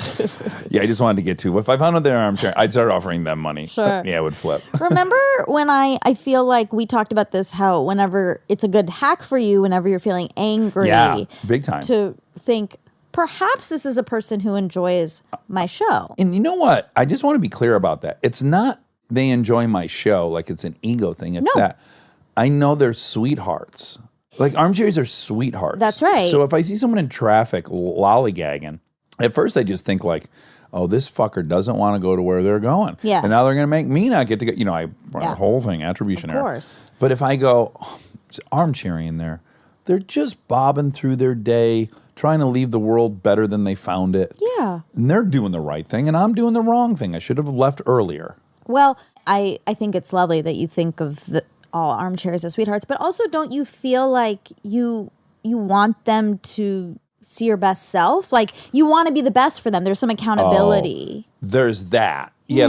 Yeah, I just wanted to get to. If I found out their armchair, I'd start offering them money. Sure. Yeah, it would flip. Remember when I feel like we talked about this, how whenever it's a good hack for you, whenever you're feeling angry, Yeah, big time. to think, perhaps this is a person who enjoys my show. And you know what? I just want to be clear about that. It's not they enjoy my show like it's an ego thing. It's that I know they're sweethearts. Like armchairs are sweethearts. That's right. So if I see someone in traffic lollygagging, at first I just think like, oh, this fucker doesn't want to go to where they're going. Yeah. And now they're going to make me not get to go. You know, I run the whole thing, attribution error. course. But if I go, oh, it's armchairing in there, they're just bobbing through their day, trying to leave the world better than they found it. Yeah. And they're doing the right thing, and I'm doing the wrong thing. I should have left earlier. Well, I think it's lovely that you think of all armchairs as sweethearts, but also don't you feel like you want them to see your best self? Like you want to be the best for them. There's some accountability. There's that. Yeah,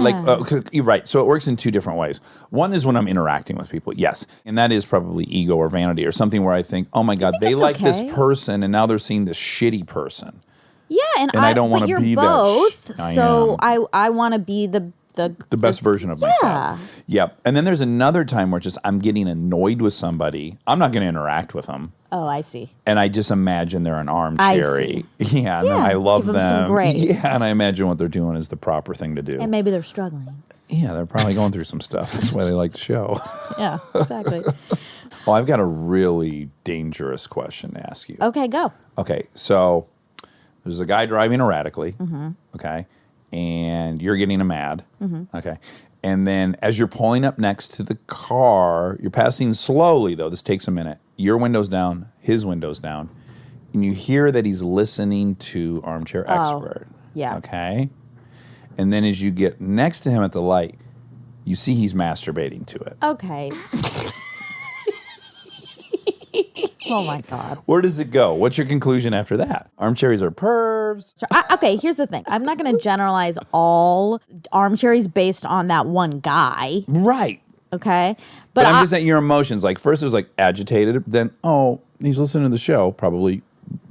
you're right. So it works in two different ways. One is when I'm interacting with people, yes. And that is probably ego or vanity or something where I think, oh my God, they it's like okay. this person, and now they're seeing this shitty person. Yeah, and I don't want but to you're be both. that. So I want to be the best version of myself. Yep. And then there's another time where just I'm getting annoyed with somebody. I'm not going to interact with them. Oh, I see. And I just imagine they're an armchair. see. Yeah, and then I love give them some grace. Yeah, and I imagine what they're doing is the proper thing to do. And maybe they're struggling. Yeah, they're probably going through some stuff. That's why they like the show. Yeah, exactly. Well, I've got a really dangerous question to ask you. Okay, go. Okay, so there's a guy driving erratically, Mm-hmm. okay, and you're getting him mad, okay, and then as you're pulling up next to the car, you're passing slowly, though. This takes a minute. Your window's down, his window's down, and you hear that he's listening to Armchair Expert. yeah. Okay, and then as you get next to him at the light, you see he's masturbating to it. Okay. Oh my God. Where does it go? What's your conclusion after that? Armchairs are pervs. So, okay, here's the thing. I'm not going to generalize all armchairs based on that one guy. Right. Okay. But I'm just saying your emotions. Like first it was like agitated, then he's listening to the show, probably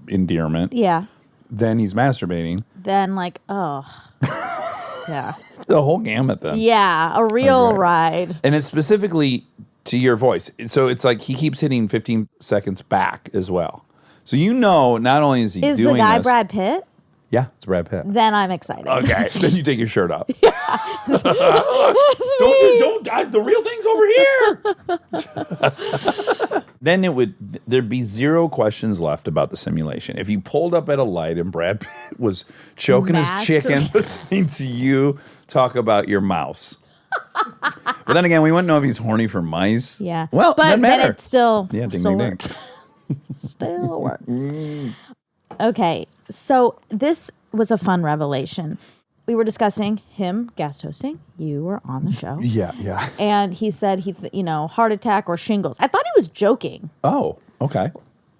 endearment. Yeah. Then he's masturbating. Then like, oh. Yeah. The whole gamut then. Yeah. A real Okay. ride. And it's specifically to your voice. So it's like he keeps hitting 15 seconds back as well. So you know, not only is he Is doing the guy this, Brad Pitt? Yeah, it's Brad Pitt. Then I'm excited. Okay, then you take your shirt off. don't, the real thing's over here. Then there'd be zero questions left about the simulation. If you pulled up at a light and Brad Pitt was choking his chicken, listening to you talk about your mouse. But then again, we wouldn't know if he's horny for mice. Yeah. Well, but doesn't matter. then it still, Yeah, ding, still ding, ding. works. Still works. Okay, so this was a fun revelation. We were discussing him guest hosting. You were on the show. Yeah. And he said heart attack or shingles. I thought he was joking. Oh, okay.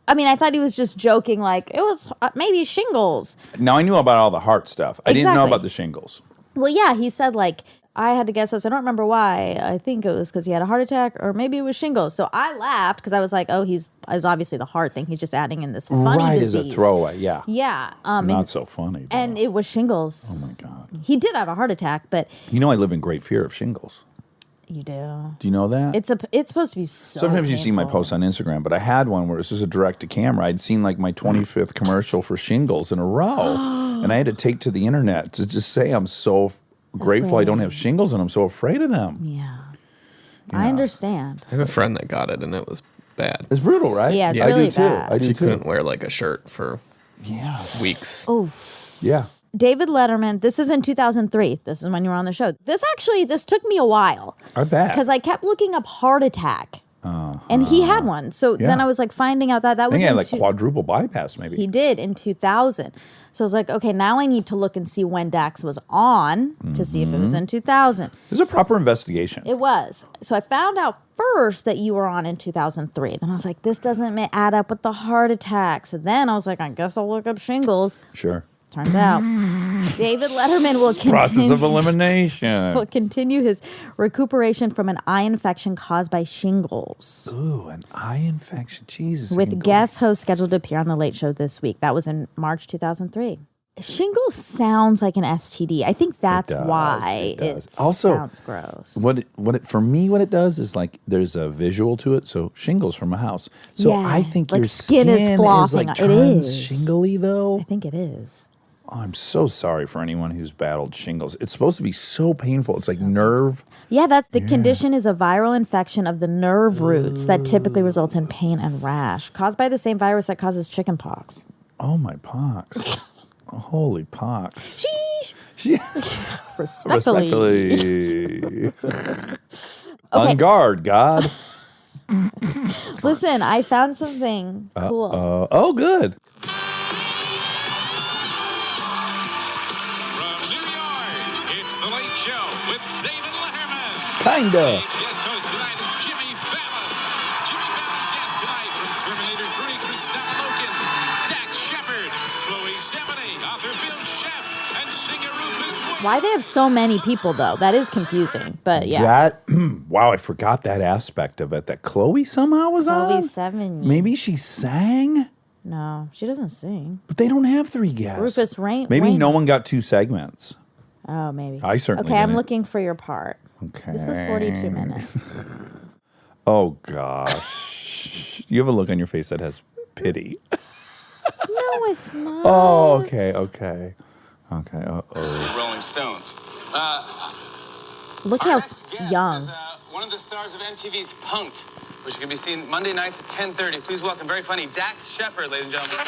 I mean, I thought he was just joking, like it was maybe shingles. Now I knew about all the heart stuff. I didn't know Exactly. about the shingles. Well, yeah, he said like I had to guest host. I don't remember why. I think it was because he had a heart attack, or maybe it was shingles. So I laughed because I was like, it was obviously the heart thing. He's just adding in this funny Right, disease. as a throwaway, yeah. Yeah. Not so funny. Though. And it was shingles. Oh my God. He did have a heart attack, but You know I live in great fear of shingles. you do. Do you know that? It's supposed to be so Sometimes you see my painful. posts on Instagram, but I had one where it was just a direct to camera. I'd seen like my 25th commercial for shingles in a row. And I had to take to the internet to just say I'm so grateful I don't have shingles and I'm so afraid of them. Yeah. I understand. I have a friend that got it and it was bad. It's brutal, right? Yeah, it's I really do too. bad. I do She too. couldn't wear like a shirt for weeks. Oh, Yeah. David Letterman. This is in 2003. This is when you were on the show. This took me a while. I bet. Because I kept looking up heart attack And he had one. So then Yeah. I was like finding out that I was think he had in like quadruple bypass, maybe. he did in 2000. So I was like, okay, now I need to look and see when Dax was on to see if it was in 2000. It was a proper investigation. It was. So I found out first that you were on in 2003. Then I was like, this doesn't add up with the heart attack. So then I was like, I guess I'll look up shingles. Sure. Turns out David Letterman will Process of elimination. will continue his recuperation from an eye infection caused by shingles. Ooh, an eye infection. Jesus. With guest host scheduled to appear on The Late Show this week. That was in March 2003. Shingles sounds like an STD. I think that's why it also sounds gross. What it does is like there's a visual to it. So shingles from a house. So Yeah, I think like your skin is flapping. like It turned is. shingly though. I think it is. Oh, I'm so sorry for anyone who's battled shingles. It's supposed to be so painful. It's like nerve. Yeah, that's the condition is a viral infection of the nerve roots that typically results in pain and rash caused by the same virus that causes chickenpox. Oh my pox. Holy pox. Sheesh. Respectfully. On guard, God. Listen, I found something cool. Oh, good. From New York, it's The Late Show with David Letterman. Kinda. Guest host tonight is Jimmy Fallon. Jimmy Fallon's guest tonight from Terminator 3, Christopher Loken, Dax Shepard, Chloe Sevigny, author Bill Sheff, and singer Rufus Wood. Why they have so many people though? That is confusing. But yeah. That wow, I forgot that aspect of it. That Chloe somehow was Chloe on. Sevigny. Maybe she sang, No, she doesn't sing. but they don't have 3 guests. Rufus Rain. Maybe Rain- no one got 2 segments. Oh, maybe. I certainly Okay, I'm didn't. looking for your part. Okay. This is 42 minutes. Oh gosh, you have a look on your face that has pity. No, it's not. Oh, okay. Uh-oh. Rolling Stones. Look Our how next guest young. is one of the stars of MTV's Punk'd, which can be seen Monday nights at 10:30. Please welcome, very funny, Dax Shepard, ladies and gentlemen.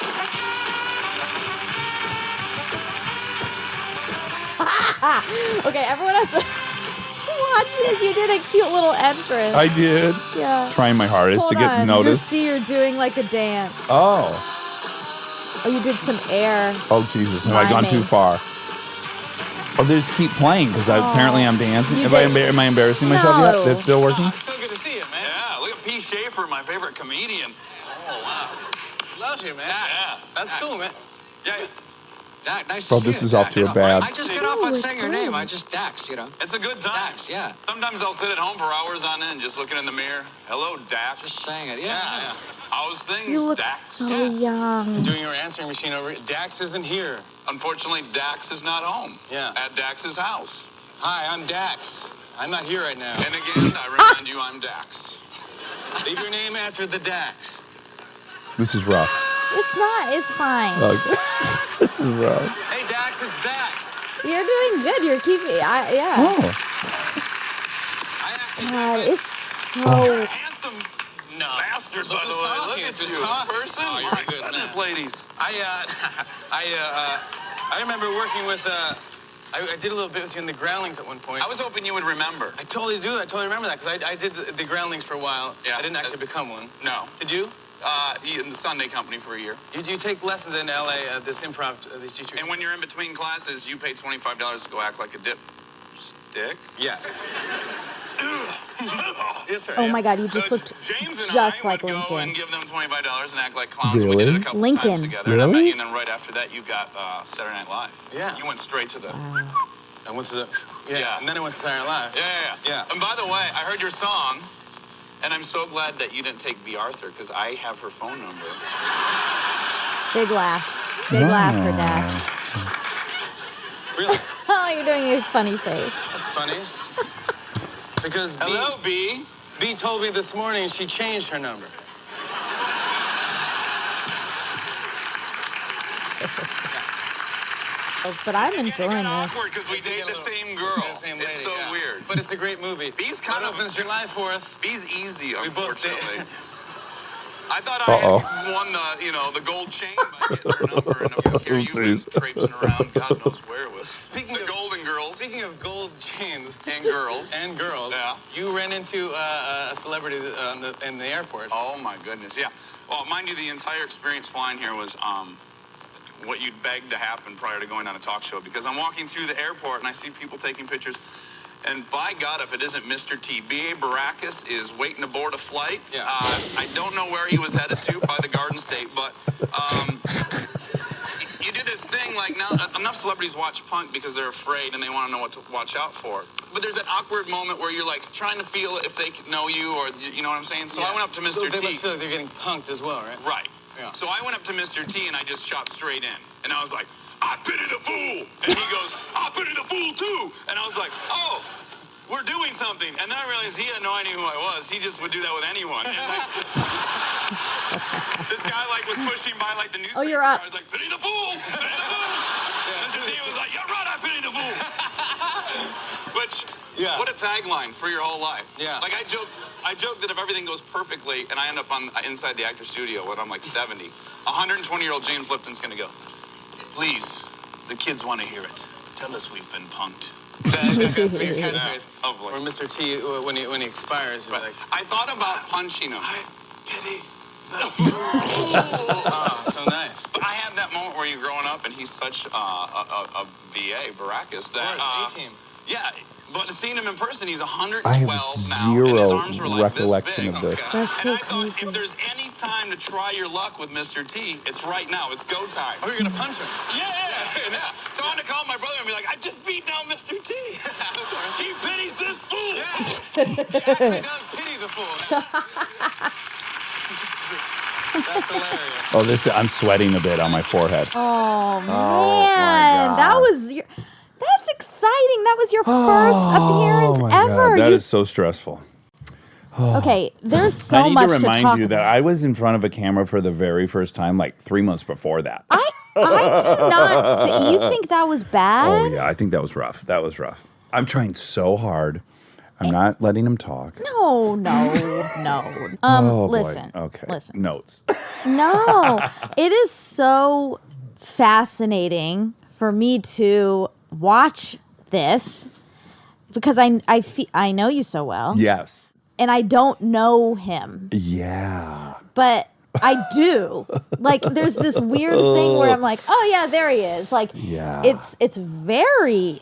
Okay, everyone has to watch this. You did a cute little entrance. I did. Yeah. Trying my hardest Hold to get on. noticed. You see, you're doing like a dance. Oh. Oh, you did some air. Oh, Jesus. Have I gone too Miming. far? Oh, they just keep playing because apparently I'm dancing. You Am I, did- am I embarrassing myself No. yet? It's still working? Oh, it's so good to see you, man. Yeah, look at P. Schaefer, my favorite comedian. Oh, wow. Loves you, man. Yeah. That's cool, man. Yeah. Nice Well, to see this you, is off Dax. to a bad. I just get off on saying your name. I just Dax, you know. It's a good time. Dax, yeah. Sometimes I'll sit at home for hours on end just looking in the mirror. Hello, Dax. Just saying it, yeah. Yeah. How's things, You look Dax? so young. Doing your answering machine over. Dax isn't here. Unfortunately, Dax is not home. Yeah. At Dax's house. Hi, I'm Dax. I'm not here right now. And again, I remind you, I'm Dax. Leave your name after the Dax. This is rough. It's not. It's fine. Okay. This is rough. Hey, Dax, it's Dax. You're doing good. You're keeping. Yeah. Oh. I asked you God, guys, it's so. handsome bastard, by the way. Look at you, person. Oh, you're a good goodness, ladies. I remember working with. I did a little bit with you in the Groundlings at one point. I was hoping you would remember. I totally do. I totally remember that because I did the Groundlings for a while. Yeah. I didn't actually become one. No. Did you? In the Sunday Company for a year. You take lessons in L.A. This improv teacher. And when you're in between classes, you pay $25 to go act like a dipstick. Yes. Yes, sir. Oh my God, you just looked James and just I like would go Lincoln. and give them $25 and act like clowns. We Really? did it a couple Lincoln. times together. And I met Really? you, and then right after that, you got Saturday Night Live. Yeah. You went straight to the. I went to the. Yeah. And then I went to Saturday Night Live. Yeah. And by the way, I heard your song, and I'm so glad that you didn't take B. Arthur because I have her phone number. Big laugh. Big laugh for Dax. Really? Oh, you're doing a funny face. That's funny. Because hello, B. B told me this morning she changed her number. But I'm enjoying this. Awkward because we date the same girl. The same lady, it's so weird. But it's a great movie. B's kind of opens July 4th. B's easy, unfortunately. I thought I had won the gold chain by getting her number, and here you've been traipsing around, God knows where it was. Speaking of Golden Girls. Speaking of gold chain. planes and girls. Yeah. You ran into a celebrity in the airport. Oh my goodness, yeah. Well, mind you, the entire experience flying here was what you'd beg to happen prior to going on a talk show, because I'm walking through the airport and I see people taking pictures, and by God, if it isn't Mr. T, B.A. Baracus is waiting to board a flight. Yeah. I don't know where he was headed to by the Garden State, but you do this thing, like, now enough celebrities watch Punk because they're afraid and they want to know what to watch out for. But there's that awkward moment where you're like trying to feel if they know you, or you know what I'm saying? So I went up to Mr. They T. must feel like they're getting punked as well, right? Right. Yeah. So I went up to Mr. T and I just shot straight in. And I was like, I pity the fool. And he goes, I pity the fool too. And I was like, oh, we're doing something. And then I realized he had no idea who I was. He just would do that with anyone. And like, this guy like was pushing by like the newspaper. Oh, you're up. I was like, pity the fool. Pity the fool. Mr. T was like, you're right, I pity the fool. Which, what a tagline for your whole life. Yeah. Like I joke that if everything goes perfectly and I end up inside the actor studio when I'm like 70, 120-year-old James Lipton's gonna go, please, the kids want to hear it. Tell us we've been punked. That's your catchphrase. Hopefully. Or Mr. T, when he expires, you're like, I thought about punching him. I pity the fool. Oh, so nice. But I had that moment where you're growing up and he's such a BA, Baracus, that... A-team. Yeah, but seeing him in person, he's 112 I have now, and his zero arms were like recollection this big. of this. That's so And I thought, crazy. if there's any time to try your luck with Mr. T, it's right now. It's go time. Oh, you're gonna punch him? Yeah. So I wanted to call my brother and be like, I just beat down Mr. T. He pities this fool. He actually does pity the fool. That's hilarious. Oh, I'm sweating a bit on my forehead. Oh, my man. God. That was that's exciting. That was your first appearance ever. That is so stressful. Okay, there's I so need much to to remind talk you that about. I was in front of a camera for the very first time like 3 months before that. I do not. You think that was bad? Oh, yeah. I think that was rough. That was rough. I'm trying so hard. I'm not letting him talk. No. Oh, Listen. boy. Okay. Listen. Notes. No, it is so fascinating for me to watch this because I know you so well. Yes. And I don't know him, Yeah. but I do. Like, there's this weird thing where I'm like, oh yeah, there he is. Like, Yeah. it's very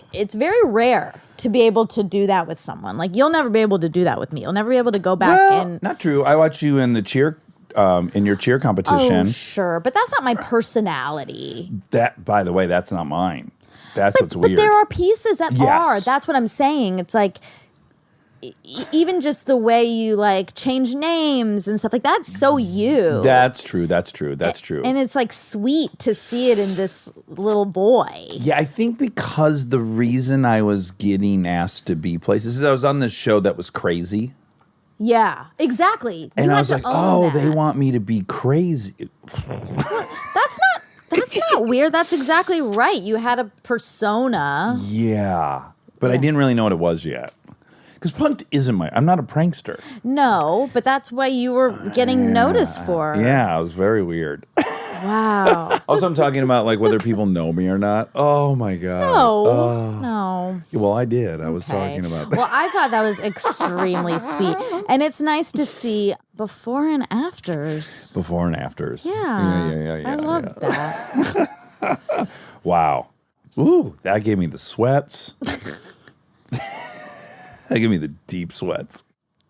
rare to be able to do that with someone. Like, you'll never be able to do that with me. You'll never be able to go back and. Not true. I watched you in the cheer, in your cheer competition. Oh, sure, but that's not my personality. That, by the way, that's not mine. That's what's weird. But there are pieces that Yes. are. That's what I'm saying. It's like even just the way you like change names and stuff like that's so you. That's true. That's true. That's true. And it's like sweet to see it in this little boy. Yeah, I think because the reason I was getting asked to be places is I was on this show that was crazy. Yeah, exactly. And You I had was to like, own oh, that. they want me to be crazy. That's not weird. That's exactly right. You had a persona. Yeah. But I didn't really know what it was yet. Because punked isn't I'm not a prankster. No, but that's why you were getting noticed for. Yeah, it was very weird. Wow. Also, I'm talking about like whether people know me or not. Oh my God. No. Well, I did. I was Okay. talking about that. Well, I thought that was extremely sweet. And it's nice to see before and afters. Before and afters. Yeah. Yeah. I love that. Wow. Ooh, that gave me the sweats. That gave me the deep sweats.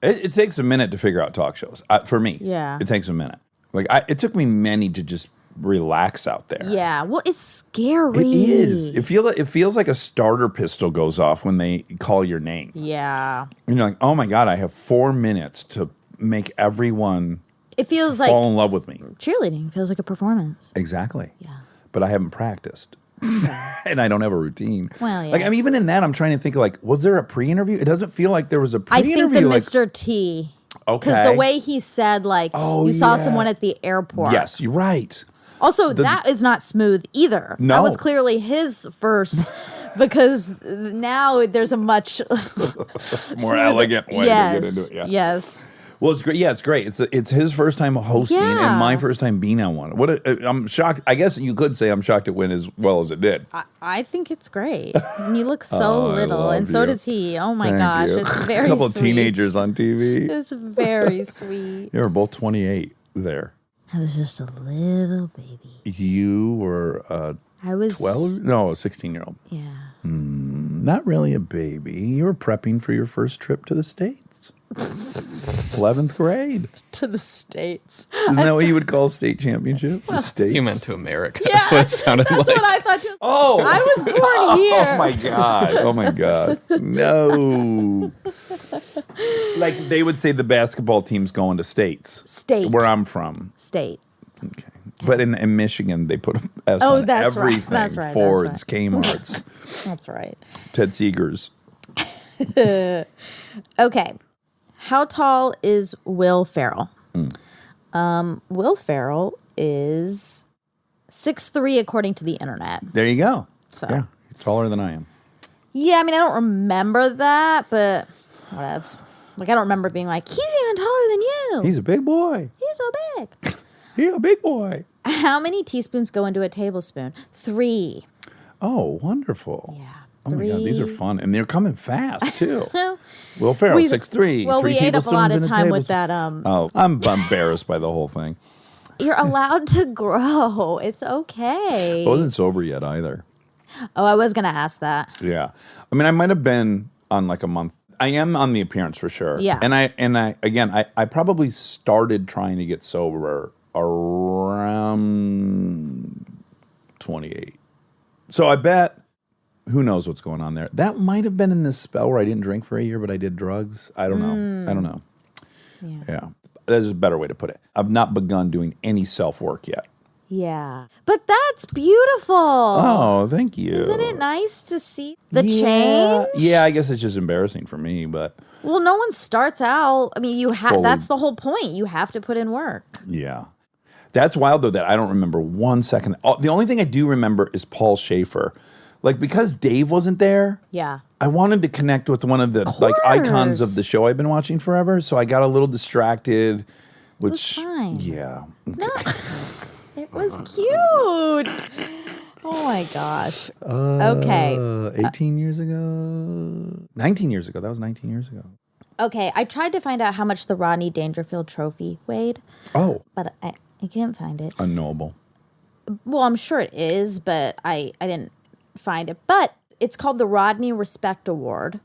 It takes a minute to figure out talk shows. For me. Yeah. It takes a minute. Like it took me many to just relax out there. Yeah. Well, it's scary. It is. It feels like a starter pistol goes off when they call your name. Yeah. And you're like, oh my God, I have 4 minutes to make everyone It feels like fall in love with me. cheerleading. It feels like a performance. Exactly. Yeah. But I haven't practiced. And I don't have a routine. Well, yeah. Like, I'm even in that, I'm trying to think like, was there a pre-interview? It doesn't feel like there was a I pre-interview. think the like, Mr. T. Okay. Because the way he said, like, you saw someone at the airport. Yes, you're right. Also, that is not smooth either. No. That was clearly his first because now there's a much More elegant way to get into it. Yeah. Yes. Well, it's great. Yeah, it's great. It's his first time hosting and my first time being on one. I'm shocked. I guess you could say I'm shocked it went as well as it did. I think it's great. And you look so little, and so you. does he. Oh my Thank gosh, you. it's very A couple sweet. of teenagers on TV. It's very sweet. They were both 28 there. I was just a little baby. You were I was 12? No, a 16-year-old. Yeah. Not really a baby. You were prepping for your first trip to the States. 11th grade. To the States. Isn't that what you would call state championship? The States? You meant to America. Yeah, That's what it sounded that's like. what I thought too. Oh, I was born here. Oh my God. Oh my God. No. Like they would say the basketball team's going to States. State. Where I'm from. State. Okay. But in Michigan, they put an S Oh, on that's right. everything. That's right. Fords, That's Kmart's, That's right. Ted Seegers. Okay. How tall is Will Ferrell? Will Ferrell is 6'3" according to the internet. There you go. So. Yeah, you're taller than I am. Yeah, I mean, I don't remember that, but whatevs. Like, I don't remember being like, he's even taller than you. He's a big boy. He's so big. He's a big boy. How many teaspoons go into a tablespoon? 3. Oh, wonderful. Yeah. Oh my God, these are 3. fun. And they're coming fast, too. Will Ferrell, 6'3". Well, 3 we ate up a lot tablespoons of in time with tablespoon. that. Oh, I'm embarrassed by the whole thing. You're allowed to grow. It's okay. I wasn't sober yet either. Oh, I was going to ask that. Yeah. I mean, I might have been on like a month. I am on the appearance for sure. Yeah. And I probably started trying to get sober around 28. So I bet, who knows what's going on there. That might have been in this spell where I didn't drink for a year, but I did drugs. I don't know. I don't know. Yeah. That's a better way to put it. I've not begun doing any self-work yet. Yeah. But that's beautiful. Oh, thank you. Isn't it nice to see the change? Yeah, I guess it's just embarrassing for me, but Well, no one starts out. I mean, you have. Fully. That's the whole point. You have to put in work. yeah. That's wild, though, that I don't remember 1 second. The only thing I do remember is Paul Schaefer. Like, because Dave wasn't there, Yeah. I wanted to connect with one of the like icons of the show I've been watching forever, so I got a little distracted, which, was fine. yeah. No. It was cute. Oh my gosh. Okay. 18 years ago? 19 years ago. That was 19 years ago. Okay. I tried to find out how much the Rodney Dangerfield trophy weighed, Oh, but I can't find it. unknowable. Well, I'm sure it is, but I didn't find it. But it's called the Rodney Respect Award.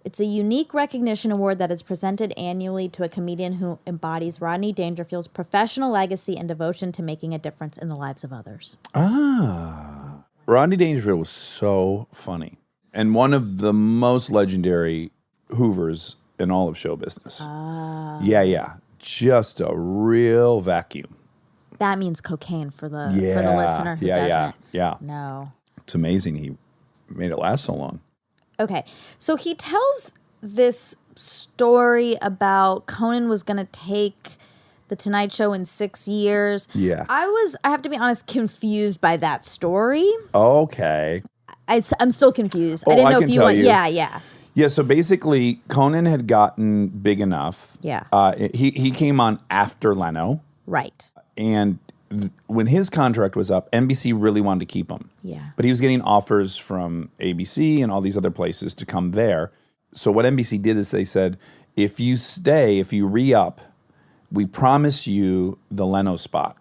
It's a unique recognition award that is presented annually to a comedian who embodies Rodney Dangerfield's professional legacy and devotion to making a difference in the lives of others. Ah. Rodney Dangerfield was so funny and one of the most legendary Hoovers in all of show business. Yeah. Just a real vacuum. That means cocaine for the listener who doesn't know. It's amazing he made it last so long. Okay, so he tells this story about Conan was going to take The Tonight Show in 6 years. Yeah. I have to be honest, confused by that story. Okay. I'm still confused. Oh, I didn't I know can if you tell went. you. Yeah. Yeah, so basically, Conan had gotten big enough. Yeah. He came on after Leno, Right. and when his contract was up, NBC really wanted to keep him. Yeah. But he was getting offers from ABC and all these other places to come there. So what NBC did is they said, if you stay, if you re-up, we promise you the Leno spot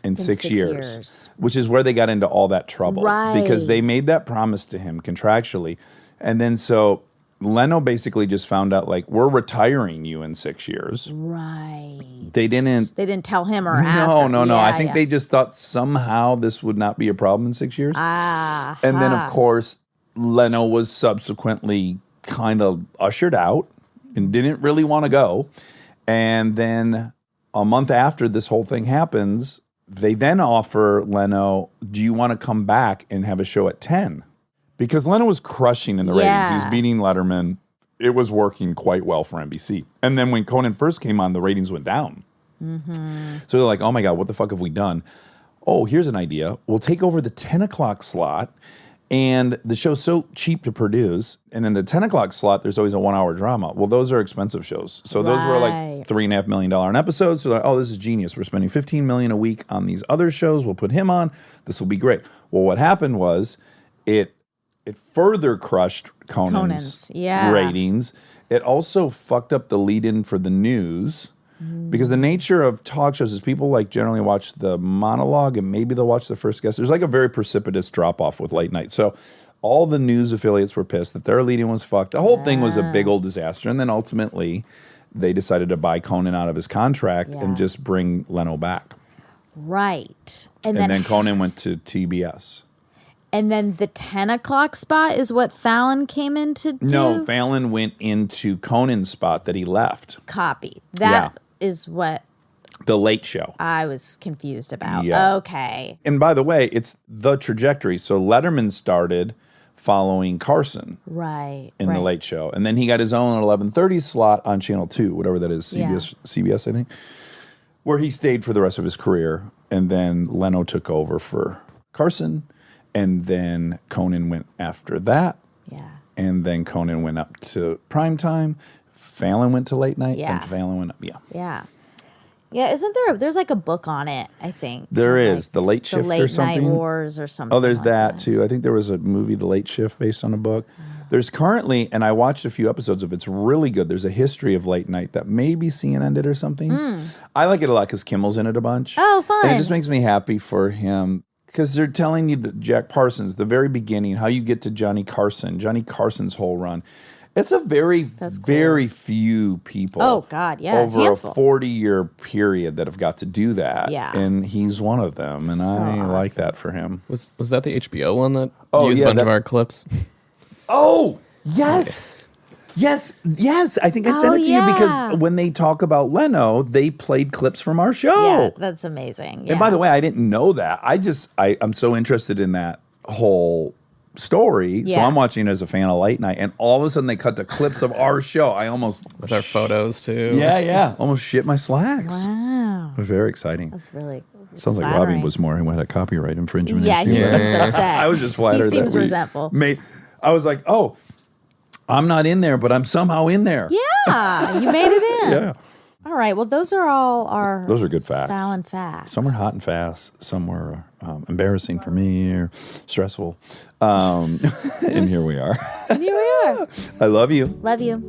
in 6 years, which is where they got into all that trouble. Right. Because they made that promise to him contractually. And then so Leno basically just found out, like, we're retiring you in 6 years. Right. They didn't tell him or ask. No. Yeah, I think they just thought somehow this would not be a problem in 6 years. Ah. And then, of course, Leno was subsequently kind of ushered out and didn't really want to go. And then a month after this whole thing happens, they then offer Leno, do you want to come back and have a show at 10? Because Leno was crushing in the ratings. He was beating Letterman. It was working quite well for NBC. And then when Conan first came on, the ratings went down. Mm-hmm. So they're like, oh my God, what the fuck have we done? Oh, here's an idea. We'll take over the 10 o'clock slot And the show's so cheap to produce. And in the 10 o'clock slot, there's always a 1 hour drama. Well, those are expensive shows. So those were like $3.5 million an episode. So like, oh, this is genius. We're spending $15 million a week on these other shows. We'll put him on. This will be great. Well, what happened was it further crushed Conan's ratings. It also fucked up the lead-in for the news. Because the nature of talk shows is people like generally watch the monologue and maybe they'll watch the first guest. There's like a very precipitous drop-off with late night. So all the news affiliates were pissed that their lead-in was fucked. The whole thing was a big old disaster. And then ultimately they decided to buy Conan out of his contract and just bring Leno back. Right. And then Conan went to TBS. And then the 10 o'clock spot is what Fallon came in to do? No, Fallon went into Conan's spot that he left. Copy. That is what The Late Show. I was confused about. Yeah. Okay. And by the way, it's the trajectory. So Letterman started following Carson Right. in The Late Show. And then he got his own 11:30 slot on Channel 2, whatever that is, CBS, I think, where he stayed for the rest of his career. And then Leno took over for Carson. And then Conan went after that. Yeah. And then Conan went up to primetime. Fallon went to late night. Yeah. And Fallon went up. Yeah. Yeah, isn't there's like a book on it, I think. There is. Like The Late Shift the Late or something. Night Wars or something. Oh, there's like that too. I think there was a movie, The Late Shift, based on a book. There's currently, and I watched a few episodes of it. It's really good. There's a history of late night that maybe CNN did or something. I like it a lot because Kimmel's in it a bunch. Oh, fun. And it just makes me happy for him. Because they're telling you that Jack Parsons, the very beginning, how you get to Johnny Carson's whole run. It's a very few people. Oh, God, yeah. Over handful. a 40-year period that have got to do that. Yeah. And he's one of them. And So I like awesome. that for him. Was that the HBO one that yeah, used a bunch of our clips? Oh, yes. Yes. I think I sent it to you because when they talk about Leno, they played clips from our show. Yeah, that's amazing. Yeah. And by the way, I didn't know that. I'm so interested in that whole story. So Yeah. I'm watching it as a fan of late night. And all of a sudden they cut to clips of our show. I almost... With our photos too. Yeah. Almost shit my slacks. Wow. It was very exciting. That's really Sounds like flattering. Robbie was more. He had a copyright infringement. Yeah, he issue. seems upset. I was just flattered. He seems that we resentful. I was like, oh, I'm not in there, but I'm somehow in there. Yeah, you made it in. Yeah. All right. Well, those are all our Those are good facts. Fallon facts. Some were hot and fast. Some were embarrassing for me or stressful. And here we are. And here we are. I love you. Love you.